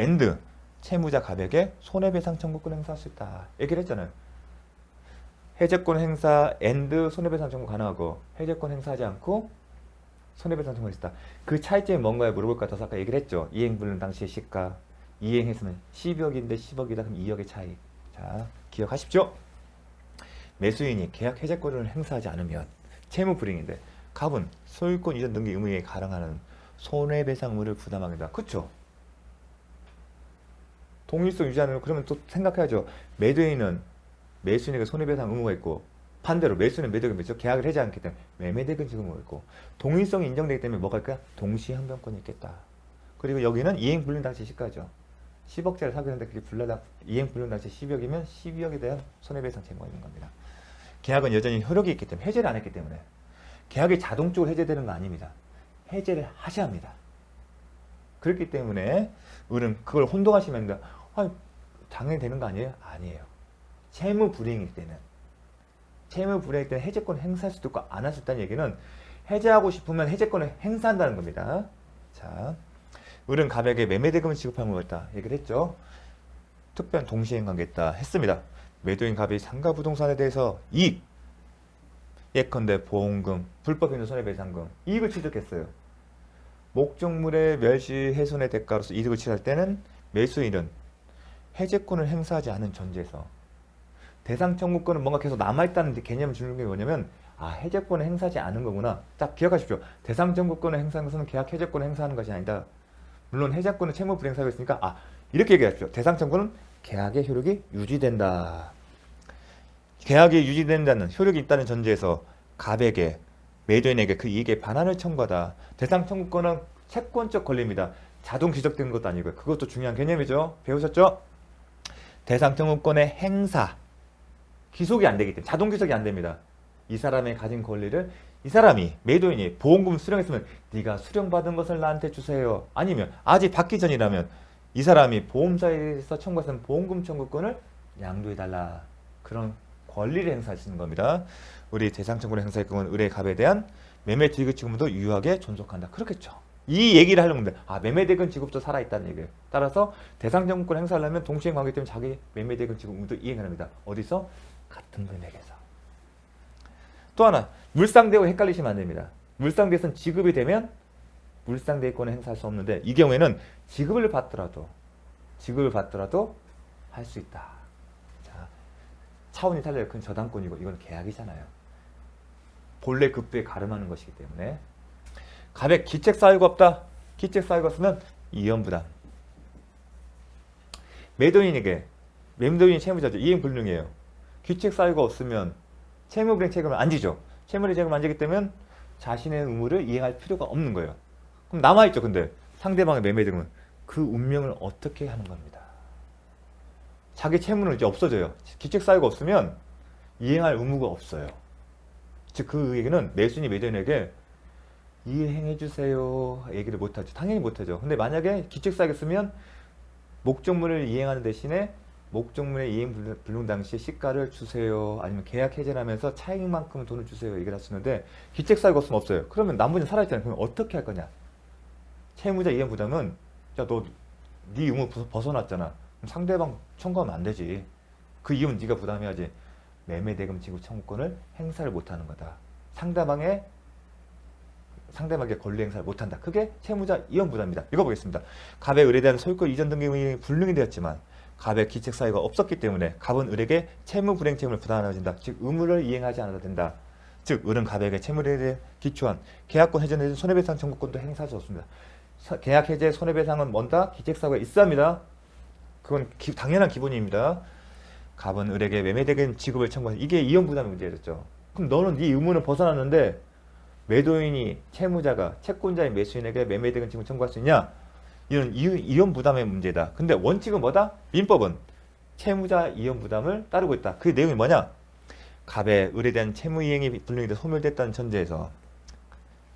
채무자 갑에게 손해배상 청구권 행사할 수 있다. 얘기를 했잖아요. 해제권 행사 앤드 손해배상 청구 가능하고 해제권 행사하지 않고 손해배상 청구할 수 있다. 그 차이점이 뭔가요? 물어볼 것 같아서 아까 얘기를 했죠. 이행불능 당시의 시가 이행했으면 10억인데 10억이다. 그럼 2억의 차이. 자, 기억하십시오. 매수인이 계약 해제권을 행사하지 않으면 채무불이행인데 갑은 소유권 이전 등기 의무에 가능한 손해배상 의무를 부담하게 된다. 그쵸? 동일성 유지하는 그러면 또 생각해야죠. 매도인은 매수인에게 손해배상 의무가 있고 반대로 매수인은 매도인에게 매수 계약을 하지 않기 때문에 매매대금 지금 의무가 있고 동일성이 인정되기 때문에 뭐가 있을까? 동시에 항변권이 있겠다. 그리고 여기는 이행불능 당시 시가죠. 10억짜리 사고 했는데 그게 불나다 이행불능 당시 10억이면 12억에 대한 손해배상 책임이 있는 겁니다. 계약은 여전히 효력이 있기 때문에 해제를 안 했기 때문에 계약이 자동적으로 해제되는 거 아닙니다. 해제를 하셔야 합니다. 그렇기 때문에 우리는 그걸 혼동하시면 됩니다. 당연히 되는 거 아니에요? 아니에요. 채무불이행일 때는 채무불이행일 때는 해제권 행사할 수도 있고 안 할 수 있다는 얘기는 해제하고 싶으면 해제권을 행사한다는 겁니다. 자, 우리는 갑에게 매매대금을 지급하는 거였다 얘기를 했죠. 특별한 동시행 관계있다 했습니다. 매도인 갑이 상가 부동산에 대해서 이익 예컨대 보험금, 불법인도 손해배상금 이익을 취득했어요. 목적물의 멸시 훼손의 대가로서 이득을 취할 때는 매수인은 해제권을 행사하지 않은 전제에서 대상 청구권은 뭔가 계속 남아있다는 개념을 주는 게 뭐냐면 해제권을 행사하지 않은 거구나. 딱 기억하십시오. 대상 청구권을 행사하는 것은 계약 해제권을 행사하는 것이 아니다. 물론 해제권은 채무불이행사고 있으니까 이렇게 얘기하십시오. 대상 청구는 계약의 효력이 유지된다. 계약이 유지된다는 효력이 있다는 전제에서 갑에게 매도인에게 그 이익의 반환을 청구하다. 대상 청구권은 채권적 권리입니다. 자동 귀속되는 것도 아니고요. 그것도 중요한 개념이죠. 배우셨죠? 대상 청구권의 행사 귀속이 안 되기 때문에 자동 귀속이 안 됩니다. 이 사람의 가진 권리를 이 사람이 매도인이 보험금 수령했으면 네가 수령받은 것을 나한테 주세요. 아니면 아직 받기 전이라면 이 사람이 보험사에서 청구했던 보험금 청구권을 양도해달라. 그런 권리를 행사할 수 있는 겁니다. 우리 대상 청구를 행사할 경우는 의뢰 갑에 대한 매매 지급 지급도 유효하게 존속한다. 그렇겠죠. 이 얘기를 하려는 건데 매매대금 지급도 살아있다는 얘기예요. 따라서 대상 청구권 행사하려면 동시행 관계 때문에 자기 매매대금 지급 의무도 이행합니다. 어디서? 같은 금액에서. 또 하나 물상대와 헷갈리시면 안 됩니다. 물상대에서는 지급이 되면 물상대권을 행사할 수 없는데 이 경우에는 지급을 받더라도 할 수 있다. 자, 차원이 달라요. 그건 저당권이고 이건 계약이잖아요. 본래 급부에 가름하는 것이기 때문에 갑에 기책 사유가 없다. 기책 사유가 없으면 이연부담. 매도인이 채무자죠. 이행불능이에요. 기책 사유가 없으면 채무불이행 책임을 안 지죠. 채무불이행 책임을 안 지기 때문에 자신의 의무를 이행할 필요가 없는 거예요. 그럼 남아있죠. 근데 상대방의 매매등은 그 운명을 어떻게 하는 겁니다. 자기 채무는 이제 없어져요. 기책 사유가 없으면 이행할 의무가 없어요. 즉 그 얘기는 매수인이 매도인에게 이행해주세요 얘기를 못하죠. 당연히 못하죠. 근데 만약에 기책 사유가 있으면 목적물을 이행하는 대신에 목적물의 이행 불능 당시 시가를 주세요. 아니면 계약 해제를 하면서 차익만큼 돈을 주세요. 얘기를 할 수 있는데 기책 사유가 없으면 없어요. 그러면 나머지는 살아있잖아요. 그럼 어떻게 할 거냐? 채무자 이행 부담은 너 네 의무 벗어났잖아. 그럼 상대방 청구하면 안 되지. 그 이유는 네가 부담해야지. 매매대금 지급 청구권을 행사를 못하는 거다. 상대방의 권리 행사를 못한다. 그게 채무자 이행 부담입니다. 읽어보겠습니다. 갑의 의뢰에 대한 소유권 이전 등기 불능이 되었지만 갑의 기책 사유가 없었기 때문에 갑은 을에게 채무 불이행 책임을 부담하여진다. 즉 의무를 이행하지 않아도 된다. 즉 을은 갑에게 채무에 기초한 계약권 해제 내지 손해배상 청구권도 행사할 수 없습니다. 계약 해제 손해배상은 뭔다? 기책 사유가 있어야 합니다. 그건 당연한 기본입니다. 갑은 을에게 매매대금 지급을 청구한 이게 이연 부담의 문제였죠. 그럼 너는 네 의무는 벗어났는데 매도인이 채무자가 채권자인 매수인에게 매매대금 지급을 청구할 수 있냐? 이런 이연 부담의 문제다. 근데 원칙은 뭐다? 민법은 채무자 이연 부담을 따르고 있다. 그 내용이 뭐냐? 갑의 을에 대한 채무 이행이 불능이 소멸됐다는 전제에서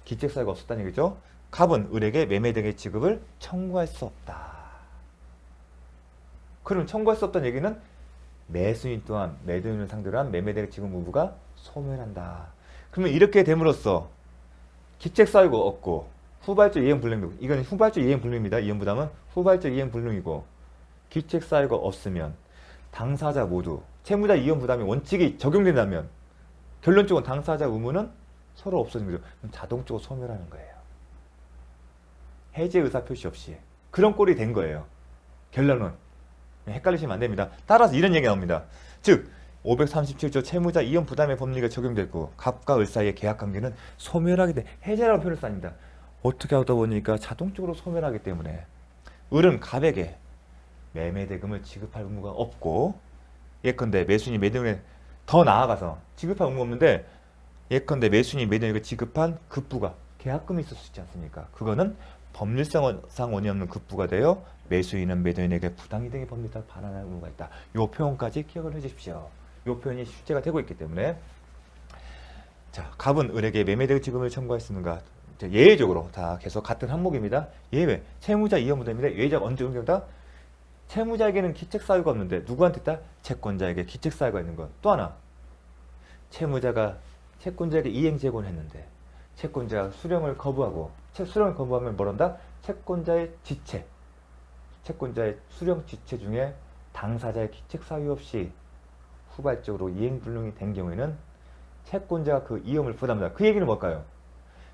기책 사유가 없었다는 얘기죠. 갑은 을에게 매매대금 지급을 청구할 수 없다. 그럼 청구할 수 없다는 얘기는 매수인 또한 매도인을 상대로 한 매매대금 지급 의무가 소멸한다. 그러면 이렇게 됨으로써 기책 사유가 없고 후발적 이행 불능이고 이건 후발적 이행 불능입니다. 이행 부담은 후발적 이행 불능이고 기책 사유가 없으면 당사자 모두 채무자 이혼 부담이 원칙이 적용된다면 결론적으로 당사자 의무는 서로 없어진 거죠. 자동적으로 소멸하는 거예요. 해제 의사 표시 없이. 그런 꼴이 된 거예요. 결론은. 헷갈리시면 안 됩니다. 따라서 이런 얘기가 나옵니다. 즉 537조 채무자 이혼 부담의 법리가 적용되고 갑과 을 사이의 계약관계는 소멸하게 돼. 해제라고 표현을 씁니다. 어떻게 하다 보니까 자동적으로 소멸하기 때문에 을은 갑에게 매매대금을 지급할 의무가 없고, 예컨대 매수인이 매도인에 더 나아가서 지급할 의무가 없는데, 예컨대 매수인이 매도인에게 지급한 급부가 계약금이 있을 수 있지 않습니까? 그거는 법률상 원이 없는 급부가 되어 매수인은 매도인에게 부당이 되게 법률에 따라 반환할 의무가 있다. 이 표현까지 기억을 해주십시오. 이 표현이 실제가 되고 있기 때문에. 자, 갑은 을에게 매매대금 지급을 청구할 수 있는가? 예외적으로 다 계속 같은 항목입니다. 예외. 채무자 이혼 부담입니다. 예외적 언제 적용된다? 채무자에게는 기책 사유가 없는데 누구한테 있다? 채권자에게 기책 사유가 있는 것. 또 하나. 채무자가 채권자에게 이행 제공을 했는데 채권자가 수령을 거부하고, 수령을 거부하면 뭐란다? 채권자의 지체, 채권자의 수령 지체 중에 당사자의 기책 사유 없이 후발적으로 이행 불능이 된 경우에는 채권자가 그 이용을 부담한다. 그 얘기는 뭘까요?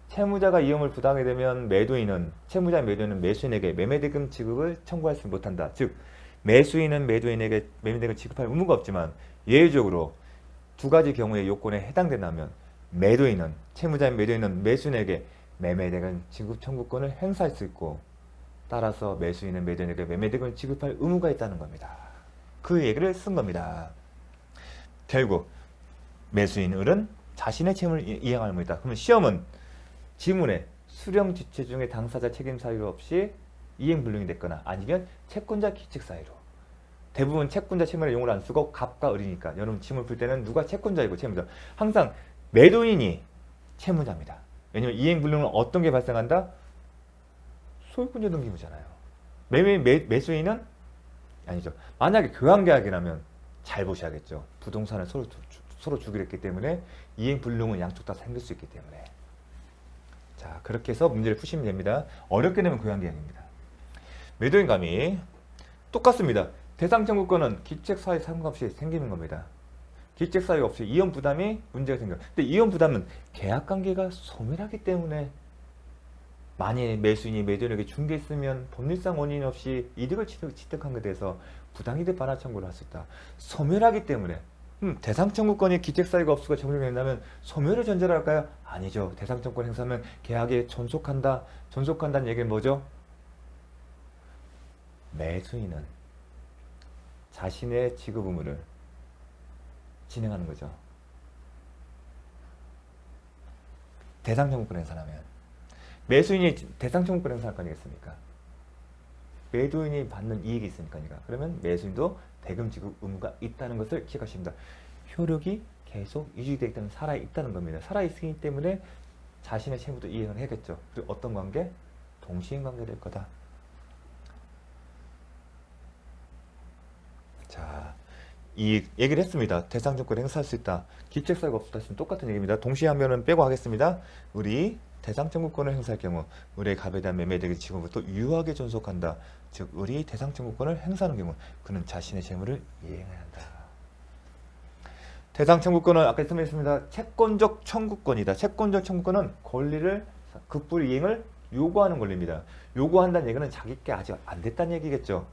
채무자가 이용을 부담하게 되면 채무자 매도인은 매수인에게 매매대금 지급을 청구하지 못한다. 즉 매수인은 매도인에게 매매대금을 지급할 의무가 없지만 예외적으로 두 가지 경우의 요건에 해당된다면 채무자인 매도인은 매수인에게 매매대금 지급 청구권을 행사할 수 있고, 따라서 매수인은 매도인에게 매매대금을 지급할 의무가 있다는 겁니다. 그 얘기를 쓴 겁니다. 결국 매수인 을은 자신의 채무를 이행할 의무이다. 그러면 시험은 지문에 수령 지체 중에 당사자 책임 사유 없이 이행 불능이 됐거나 아니면 채권자 기책 사유로. 대부분 채권자 채무를 용어를 안 쓰고 갑과 을이니까 여러분 지문 풀 때는 누가 채권자이고 채무자. 항상 매도인이 채무자입니다. 왜냐면 이행 불능은 어떤 게 발생한다? 소유권자 등기부잖아요. 매수인은 아니죠. 만약에 교환계약이라면 잘 보셔야겠죠. 부동산을 서로 주기로 했기 때문에 이행 불능은 양쪽 다 생길 수 있기 때문에. 자, 그렇게 해서 문제를 푸시면 됩니다. 어렵게 되면 교환계약입니다. 매도인 감이 똑같습니다. 대상 청구권은 기책 사유 상관없이 생기는 겁니다. 기책 사유 없이 이혼 부담이 문제가 생겨요. 근데 이혼 부담은 계약 관계가 소멸하기 때문에, 만일 매수인이 매도인에게 중개했으면 법률상 원인 없이 이득을 취득한 것에 대해서 부당이득 반환 청구를 할 수 있다. 소멸하기 때문에. 대상 청구권이 기책 사유가 없으고 적용된다면 소멸을 전제로 할까요? 아니죠. 대상 청구권 행사하면 계약에 존속한다는 얘기는 뭐죠? 매수인은 자신의 지급 의무를 진행하는 거죠. 대상 청구권 행사하면 매수인이 대상 청구권 행사할 거 아니겠습니까? 매도인이 받는 이익이 있으니까요. 그러면 매수인도 대금 지급 의무가 있다는 것을 기억하십니다. 효력이 계속 유지되어 있다는, 살아있다는 겁니다. 살아있기 때문에 자신의 채무도 이행을 해야겠죠. 그리고 어떤 관계? 동시행 관계 될 거다. 자, 이 얘기를 했습니다. 대상 청구권 행사할 수 있다. 기책 사유가 없다 했으면 똑같은 얘기입니다. 동시에 하면은 빼고 하겠습니다. 우리 대상 청구권을 행사할 경우 을의 갑에 대한 매매대금 지급부터 유효하게 존속한다. 즉 을이 대상 청구권을 행사하는 경우 그는 자신의 채무를 이행해야 한다. 대상 청구권은 아까 설명했습니다. 채권적 청구권이다. 채권적 청구권은 권리를 급부 이행을 요구하는 권리입니다. 요구한다는 얘기는 자기께 아직 안 됐다는 얘기겠죠.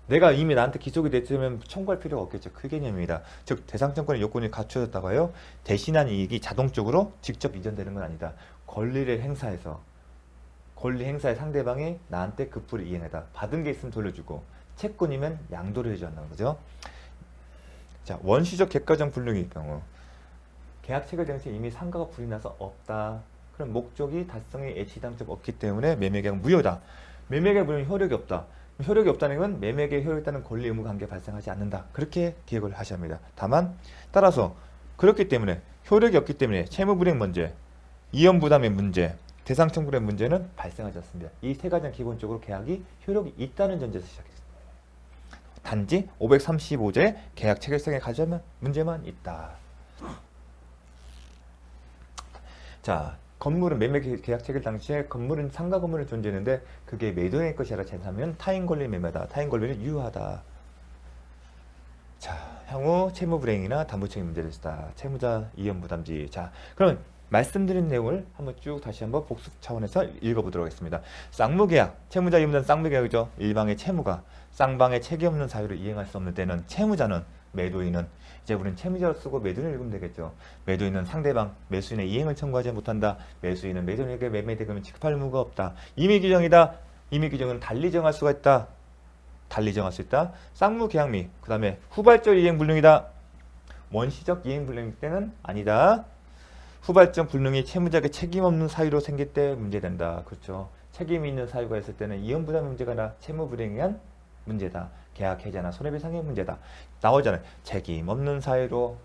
내가 이미 나한테 기속이 됐으면 청구할 필요가 없겠죠. 그 개념입니다. 즉 대상 청구권의 요건이 갖춰졌다고 해요. 대신한 이익이 자동적으로 직접 이전되는 건 아니다. 권리를 행사해서 권리 행사의 상대방이 나한테 급부를 이행하다. 받은 게 있으면 돌려주고, 채권이면 양도를 해줘야 한다는 거죠. 자, 원시적 객가정 불능일 경우 계약 체결 당시 이미 상가가 불이 나서 없다. 그럼 목적이 달성의 애치당적 없기 때문에 매매계약 무효다. 매매계약 무효는 효력이 없다. 효력이 없다는 건 매매계약 효력이 있다는 권리 의무 관계 발생하지 않는다. 그렇게 기억을 하셔야 합니다. 다만 따라서 그렇기 때문에 효력이 없기 때문에 채무 불이행 문제, 이혼 부담의 문제, 대상 청구의 문제는 발생하지 않습니다. 이 세 가지는 기본적으로 계약이 효력이 있다는 전제에서 시작했습니다. 단지 535조의 계약 체결성에 가져면 문제만 있다. 자, 건물은 매매 계약 체결 당시에 건물은 상가 건물이 존재했는데 그게 매도인의 것이 아니라 제3면 타인 권리 매매다. 타인 권리는 유효하다. 자, 향후 채무 불이행이나 담보 책임 문제를 있다. 채무자 이연 부담지. 자, 그러면 말씀드린 내용을 한번 쭉 다시 한번 복습 차원에서 읽어보도록 하겠습니다. 쌍무계약, 채무자 이연 부담 쌍무계약이죠. 일방의 채무가 쌍방의 책임 없는 사유로 이행할 수 없는 때는 채무자는 매도인은 이제 우리는 채무자로 쓰고 매도인을 읽으면 되겠죠. 매도인은 상대방 매수인의 이행을 청구하지 못한다. 매수인은 매도인에게 매매 대금을 지급할 의무가 없다. 임의 규정이다. 임의 규정은 달리 정할 수가 있다. 달리 정할 수 있다. 쌍무계약 및 그 다음에 후발적 이행 불능이다. 원시적 이행 불능 때는 아니다. 후발적 불능이 채무자에게 책임 없는 사유로 생길 때 문제된다. 그렇죠. 책임이 있는 사유가 있을 때는 이연 부담 문제가 아니라 채무 불이행에 의한 문제다. 계약 해제나 손해배상의 문제다. 나오잖아요. 책임 없는 사유로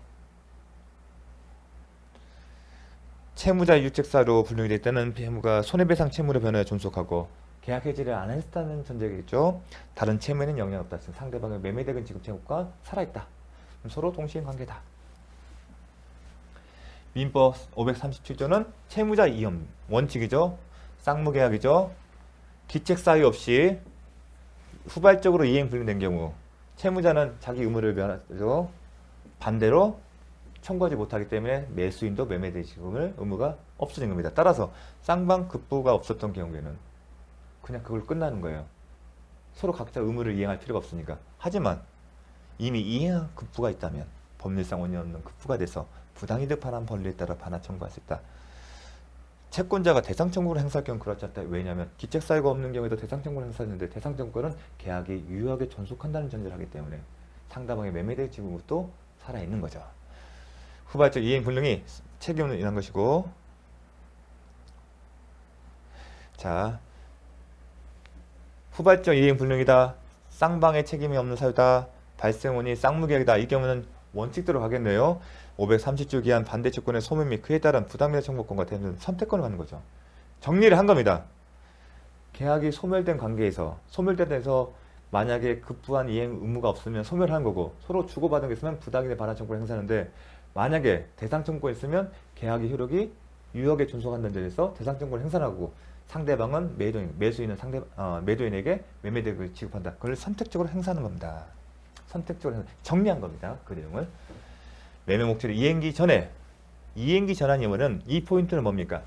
채무자 유책사로 불능이 될 때는 채무가 손해배상 채무로 변하여 존속하고 계약 해지를 안 했다는 전제겠죠. 다른 채무에는 영향 없다. 상대방의 매매대금 지급 채무가 살아있다. 서로 동시행 관계다. 민법 537조는 채무자 이연 원칙이죠. 쌍무계약이죠. 기책 사유 없이 후발적으로 이행 불능된 경우 채무자는 자기 의무를 면하죠. 반대로 청구하지 못하기 때문에 매수인도 매매대금을 의무가 없어진 겁니다. 따라서 쌍방 급부가 없었던 경우에는 그냥 그걸 끝나는 거예요. 서로 각자 의무를 이행할 필요가 없으니까. 하지만 이미 이행한 급부가 있다면 법률상 원인 없는 급부가 돼서 부당이득 반환 법률에 따라 반환 청구할 수 있다. 채권자가 대상 청구를 행사할 경우 그렇지 않다. 왜냐하면 기책 사유가 없는 경우에도 대상 청구를 행사했는데 대상 청구는 계약이 유효하게 존속한다는 전제를 하기 때문에 상대방의 매매대금 지급도 살아있는 거죠. 후발적 이행 불능이 책임을 인한 것이고, 자, 후발적 이행 불능이다. 쌍방의 책임이 없는 사유다. 발생원이 쌍무계약이다. 이 경우는 원칙대로 가겠네요. 530조 기한 반대 채권의 소멸 및 그에 따른 부당이득 청구권과 대는 선택권을 갖는 거죠. 정리를 한 겁니다. 계약이 소멸된 관계에서 소멸돼서 만약에 급부한 이행 의무가 없으면 소멸하는 거고 서로 주고받은 게 있으면 부당이득 반환 청구를 행사하는데 만약에 대상 청구가 있으면 계약의 효력이 유효하게 존속한다는 점에서 대상 청구를 행사하고 상대방은 매수인은 매도인에게 매매대금을 지급한다. 그걸 선택적으로 행사하는 겁니다. 선택적으로 정리한 겁니다. 그 내용을. 매매 목적이 이행기 전에 이행기 전환 예물은 이 포인트는 뭡니까?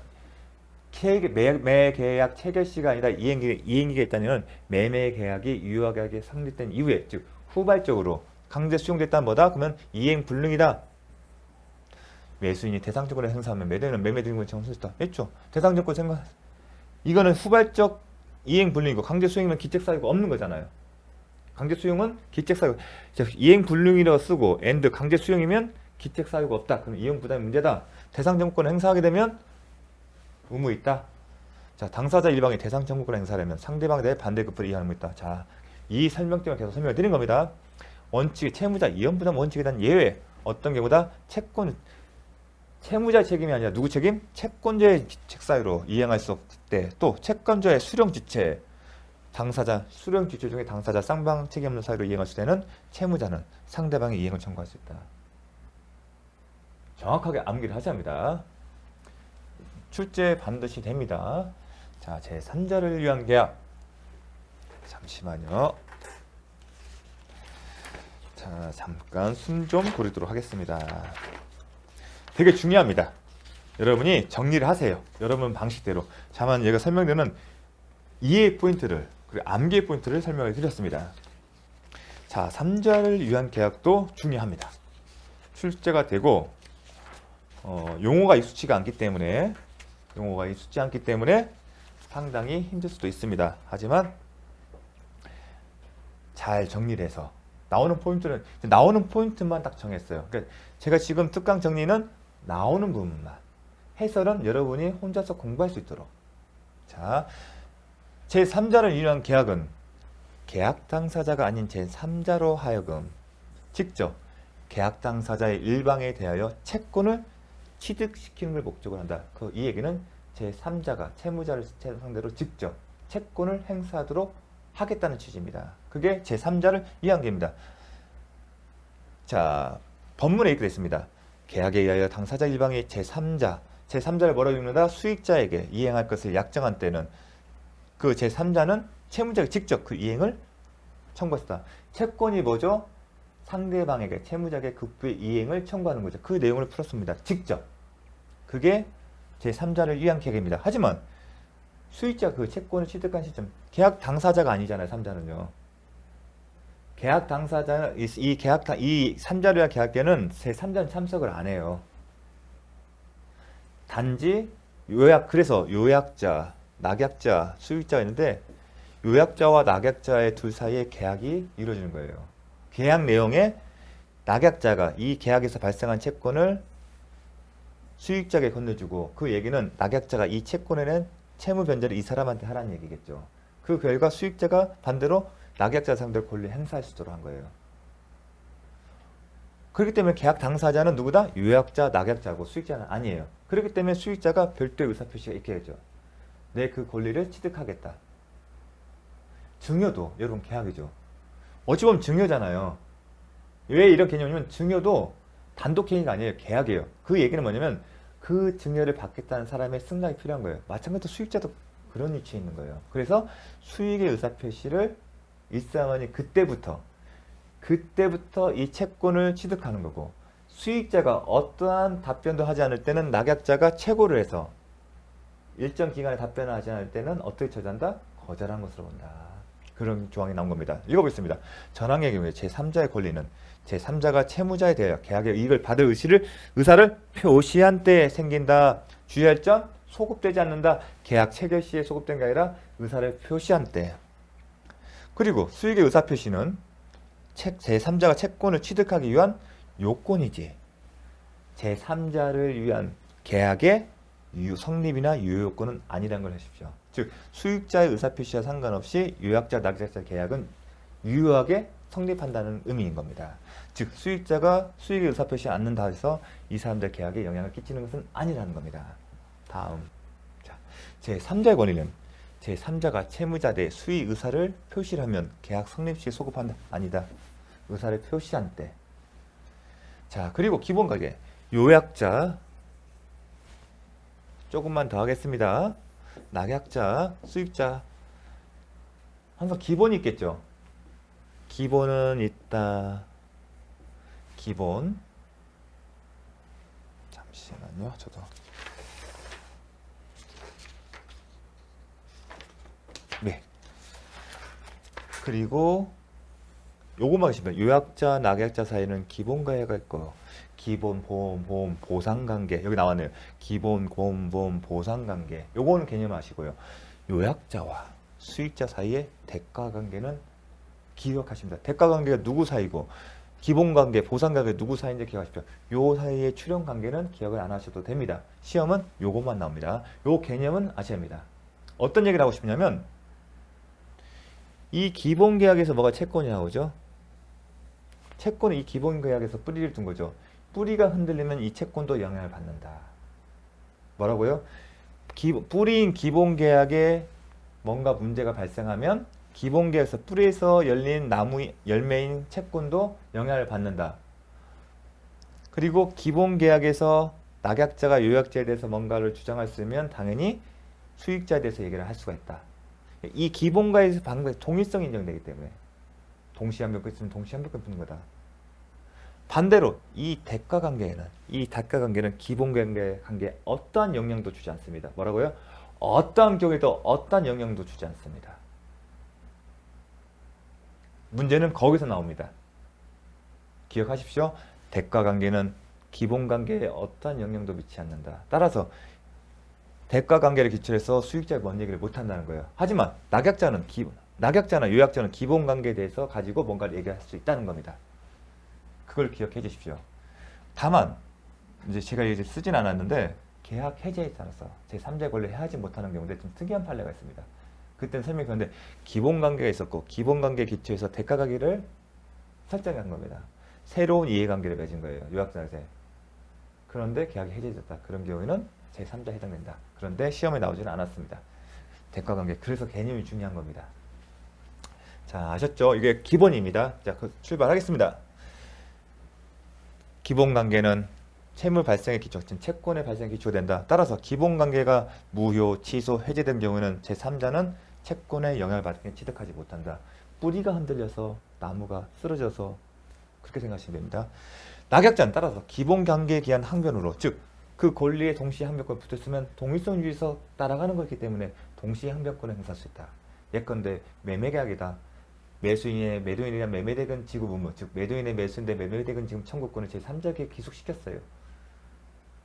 매 계약 체결시가 아니라 이행기가 있다는 매매 계약이 유효하게 성립된 이후에 즉 후발적으로 강제 수용됐다는 뭐다? 그러면 이행 불능이다. 매수인이 대상적으로 행사하면 매도인은 매매대금을 청구했다. 했죠? 대상적으로 생각 이거는 후발적 이행 불능이고 강제 수용이면 기책 사유가 없는 거잖아요. 강제 수용은 기책 사유 이행 불능이라고 쓰고 and 강제 수용이면 기책 사유가 없다. 그럼 이행 부담이 문제다. 대상 청구권을 행사하게 되면 의무 있다. 자, 당사자 일방이 대상 청구권을 행사하려면 상대방에 대해 반대급부를 이해하는 의무 있다. 자, 이 설명 때문에 계속 설명을 드린 겁니다. 원칙 채무자 이연 부담 원칙에 대한 예외. 어떤 경우다? 채무자 책임이 아니라 누구 책임? 채권자의 기책 사유로 이행할 수 없을 때 또 채권자의 수령 지체 당사자 수령 지체 중에 당사자 쌍방 책임 없는 사유로 이행할 수 때는 채무자는 상대방의 이행을 청구할 수 있다. 정확하게 암기를 하셔야 합니다. 출제 반드시 됩니다. 자, 제3자를 위한 계약. 잠시만요. 자, 잠깐 숨 좀 고르도록 하겠습니다. 되게 중요합니다. 여러분이 정리를 하세요. 여러분 방식대로. 다만 얘가 설명되는 이해 포인트를 그리고 암기의 포인트를 설명해 드렸습니다. 자, 3자를 위한 계약도 중요합니다. 출제가 되고 용어가 익숙치가 않기 때문에 상당히 힘들 수도 있습니다. 하지만 잘 정리를 해서 나오는 포인트만 딱 정했어요. 그러니까 제가 지금 특강 정리는 나오는 부분만 해설은 여러분이 혼자서 공부할 수 있도록. 자, 제3자를 위한 계약은 계약 당사자가 아닌 제3자로 하여금 직접 계약 당사자의 일방에 대하여 채권을 취득시키는 걸 목적으로 한다. 이 얘기는 제3자가 채무자를 상대로 직접 채권을 행사하도록 하겠다는 취지입니다. 그게 제3자를 위한 계입니다. 자, 법문에 이렇게 있습니다. 계약에 의하여 당사자 일방이 제3자를 뭐라고 읽는다? 수익자에게 이행할 것을 약정한 때는 그 제3자는 채무자가 직접 그 이행을 청구했다. 채권이 뭐죠? 상대방에게 채무자에게 극부의 이행을 청구하는 거죠. 그 내용을 풀었습니다. 직접. 그게 제3자를 위한 계약입니다. 하지만 수익자 그 채권을 취득한 시점 계약 당사자가 아니잖아요. 3자는요. 계약 당사자는 이 3자를 위한 계약에는 제3자는 참석을 안 해요. 단지 그래서 요약자, 낙약자, 수익자가 있는데 요약자와 낙약자의 둘 사이에 계약이 이루어지는 거예요. 계약 내용에 낙약자가 이 계약에서 발생한 채권을 수익자에게 건네주고 그 얘기는 낙약자가 이 채권에는 채무 변제를 이 사람한테 하라는 얘기겠죠. 그 결과 수익자가 반대로 낙약자 상대로 권리 행사할 수 있도록 한 거예요. 그렇기 때문에 계약 당사자는 누구다? 요약자, 낙약자고 수익자는 아니에요. 그렇기 때문에 수익자가 별도의 의사표시가 있게 되죠. 내 그 권리를 취득하겠다. 증여도 여러분 계약이죠. 어찌 보면 증여잖아요. 왜 이런 개념이냐면 증여도 단독 행위가 아니에요. 계약이에요. 그 얘기는 뭐냐면 그 증여를 받겠다는 사람의 승낙이 필요한 거예요. 마찬가지로 수익자도 그런 위치에 있는 거예요. 그래서 수익의 의사표시를 일사하니 그때부터 이 채권을 취득하는 거고 수익자가 어떠한 답변도 하지 않을 때는 낙약자가 최고를 해서 일정 기간에 답변을 하지 않을 때는 어떻게 처리한다? 거절한 것으로 본다. 그런 조항이 나온 겁니다. 읽어보겠습니다. 전항의 경우에 제3자의 권리는 제3자가 채무자에 대하여 계약의 이익을 받을 의사를 표시한 때에 생긴다. 주의할 점, 소급되지 않는다. 계약 체결 시에 소급된 게 아니라 의사를 표시한 때. 그리고 수익의 의사표시는 제3자가 채권을 취득하기 위한 요건이지 제3자를 위한 계약의 성립이나 유효 요건은 아니라는 걸 하십시오. 즉 수익자의 의사표시와 상관없이 요약자, 낙약자 계약은 유효하게 성립한다는 의미인 겁니다. 즉 수익자가 수익의 의사표시 않는다 해서 이 사람들 계약에 영향을 끼치는 것은 아니라는 겁니다. 다음 제3자의 권리는 제3자가 채무자 대 수익 의사를 표시를 하면 계약 성립 시에 소급한다. 아니다. 의사를 표시한 때. 자, 그리고 기본가계 요약자 조금만 더 하겠습니다. 낙약자, 수익자 항상 기본이 있겠죠. 기본은 있다. 기본 잠시만요. 저도 네. 그리고 요것만 하시면 요약자, 낙약자 사이는 기본가액가 있고 기본 보험 보상관계 여기 나왔네요. 기본 보험 보상관계 요거는 개념 아시고요. 요약자와 수익자 사이의 대가관계는 기억하십니다. 대가관계가 누구 사이고 기본관계, 보상관계 누구 사이인지 기억하십시오. 요 사이의 출연관계는 기억을 안 하셔도 됩니다. 시험은 요것만 나옵니다. 요 개념은 아셔야 합니다. 어떤 얘기를 하고 싶냐면 이 기본계약에서 뭐가 채권이 나오죠? 채권은 이 기본계약에서 뿌리를 둔 거죠. 뿌리가 흔들리면 이 채권도 영향을 받는다. 뭐라고요? 뿌리인 기본계약에 뭔가 문제가 발생하면 기본계약에서 뿌리에서 열린 나무 열매인 채권도 영향을 받는다. 그리고 기본계약에서 낙약자가 요약자에 대해서 뭔가를 주장할 수 있으면 당연히 수익자에 대해서 얘기를 할 수가 있다. 이 기본과의 방법의 동일성이 인정되기 때문에 동시에 한 몇 있으면 동시에 한 몇 푸는 거다. 반대로 이 대가관계는 기본관계에 어떠한 영향도 주지 않습니다. 뭐라고요? 어떠한 경우에도 어떠한 영향도 주지 않습니다. 문제는 거기서 나옵니다. 기억하십시오. 대가관계는 기본관계에 어떠한 영향도 미치지 않는다. 따라서 대가관계를 기초로 해서 수익자에 뭔 얘기를 못한다는 거예요. 하지만 낙약자나 요약자는 기본관계에 대해서 가지고 뭔가를 얘기할 수 있다는 겁니다. 그걸 기억해 주십시오. 다만 이제 제가 이제 쓰진 않았는데 계약 해제에 따라서 제3자의 권리를 해하지 못하는 경우인데 좀 특이한 판례가 있습니다. 그때는 설명했는데 기본관계가 있었고 기본관계 기초에서 대가관계를 설정한 겁니다. 새로운 이해관계를 맺은 거예요. 요약자한테. 그런데 계약이 해제됐다. 그런 경우에는 제3자에 해당된다. 그런데 시험에 나오지는 않았습니다. 대가관계. 그래서 개념이 중요한 겁니다. 자, 아셨죠? 이게 기본입니다. 자, 출발하겠습니다. 기본관계는 채무 발생의 기초, 채권의 발생의 기초가 된다. 따라서 기본관계가 무효, 취소, 해제된 경우는 제3자는 채권에 영향을 받게 취득하지 못한다. 뿌리가 흔들려서 나무가 쓰러져서 그렇게 생각하시면 됩니다. 낙약자는 따라서 기본관계에 기한 항변으로, 즉 그 권리에 동시에 항변권이 붙었으면 동일성 유지에서 따라가는 거기 때문에 동시에 항변권을 행사할 수 있다. 예컨대 매매계약이다. 매수인의 매도인이란 매매대금 지급 의무, 즉 매도인의 매수인데 매매대금 지급 청구권을 제3자에게 기속시켰어요.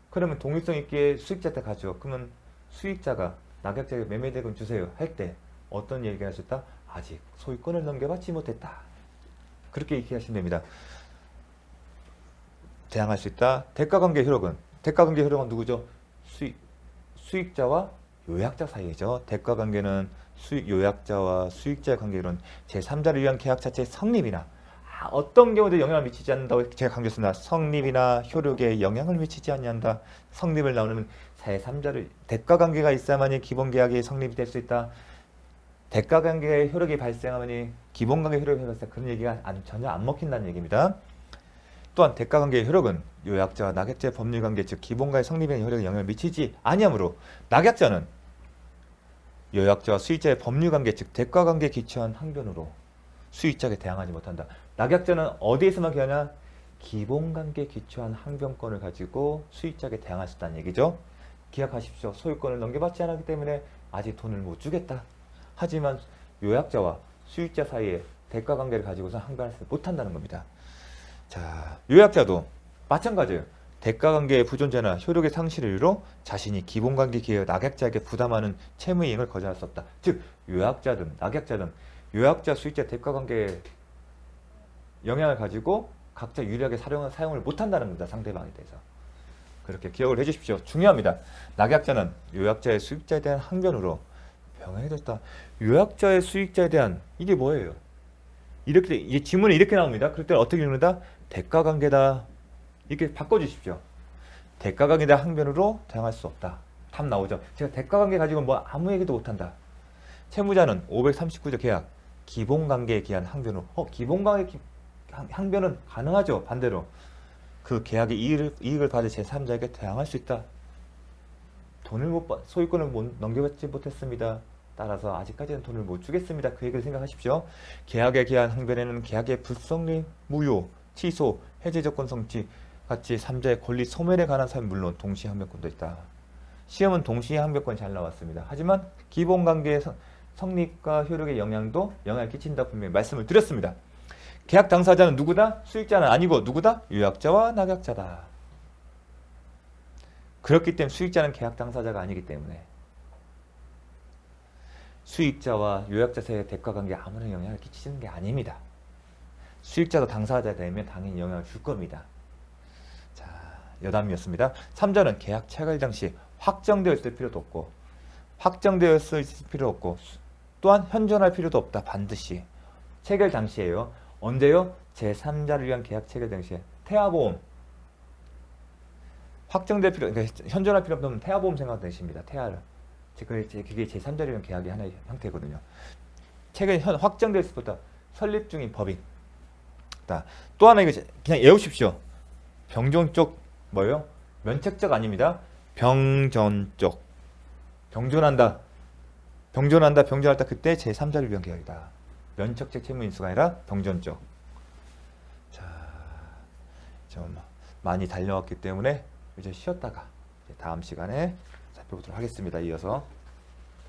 그러면 동일성 있게 수익자한테 가죠. 그러면 수익자가 낙약자에게 매매대금 주세요 할 때 어떤 얘기가 할 수 있다? 아직 소유권을 넘겨받지 못했다. 그렇게 얘기하시면 됩니다. 대항할 수 있다. 대가관계 효력은 누구죠? 수익자와 요약자 사이죠. 대가관계는 요약자와 수익자의 관계는 제3자를 위한 계약 자체의 성립이나 어떤 경우도 영향을 미치지 않는다고 제가 강조했습니다. 성립이나 효력에 영향을 미치지 않는다. 성립을 나오면 제3자를 대가관계가 있어야만이 기본계약이 성립이 될 수 있다. 대가관계의 효력이 발생하면 기본관계 효력이 발생. 그런 얘기가 전혀 안 먹힌다는 얘기입니다. 또한 대가관계의 효력은 요약자와 낙약자의 법률관계 즉 기본과의 성립의 효력에 영향을 미치지 아니하므로 낙약자는 요약자와 수익자의 법률관계 즉 대가관계에 기초한 항변으로 수익자에게 대항하지 못한다. 낙약자는 어디에서만 기하냐? 기본관계에 기초한 항변권을 가지고 수익자에게 대항할 수 있다는 얘기죠. 기억하십시오. 소유권을 넘겨받지 않았기 때문에 아직 돈을 못 주겠다. 하지만 요약자와 수익자 사이에 대가관계를 가지고서 항변하지 못한다는 겁니다. 자, 요약자도 마찬가지예요. 대가관계의 부존재나 효력의 상실을 이유로 자신이 기본관계 기회에 낙약자에게 부담하는 채무이행을 거절할 수 없다. 즉 요약자든 낙약자든 요약자, 수익자 대가관계에 영향을 가지고 각자 유리하게 사용을 못한다는 겁니다. 상대방에 대해서. 그렇게 기억을 해주십시오. 중요합니다. 낙약자는 요약자의 수익자에 대한 항변으로 병행이 됐다. 요약자의 수익자에 대한 이게 뭐예요? 이렇게 이 지문이 이렇게 나옵니다. 그럴 때 어떻게 읽는다? 대가관계다. 이렇게 바꿔주십시오. 대가관계다 항변으로 대항할 수 없다. 답 나오죠. 제가 대가관계 가지고 뭐 아무 얘기도 못한다. 채무자는 539조 계약 기본관계에 기한 항변으로 기본관계 항변은 가능하죠. 반대로 그 계약의 이익을 받을 제3자에게 대항할 수 있다. 소유권을 넘겨받지 못했습니다. 따라서 아직까지는 돈을 못 주겠습니다. 그 얘기를 생각하십시오. 계약에 기한 항변에는 계약의 불성립, 무효, 취소, 해제 조건 성취 같이 3자의 권리 소멸에 관한 사항은 물론 동시에 항변권도 있다. 시험은 동시에 항변권 잘 나왔습니다. 하지만 기본관계의 성립과 효력의 영향을 끼친다 분명히 말씀을 드렸습니다. 계약 당사자는 누구다? 수익자는 아니고 누구다? 요약자와 낙약자다. 그렇기 때문에 수익자는 계약 당사자가 아니기 때문에 수익자와 요약자 사이의 대가관계에 아무런 영향을 끼치는 게 아닙니다. 수익자도 당사자가 되면 당연히 영향을 줄 겁니다. 자, 여담이었습니다. 3자는 계약 체결 당시 확정되어 있을 필요도 없고 또한 현존할 필요도 없다. 반드시 체결 당시에요. 언제요? 제3자를 위한 계약 체결 당시에 태아보험 확정될 필요, 그러니까 현존할 필요 없는 태아보험 생각되십니다. 태아를 그게 제3자를 위한 계약의 하나의 형태거든요. 체결 확정될 때부터 설립 중인 법인. 또 하나 이거 그냥 외우십시오. 병존적 뭐예요? 면책적 아닙니다. 병존적. 병존한다. 그때 제3자를 위한 계약이다. 면책적 채무인수가 아니라 병존적. 자, 좀 많이 달려왔기 때문에 이제 쉬었다가 다음 시간에 살펴보도록 하겠습니다. 이어서.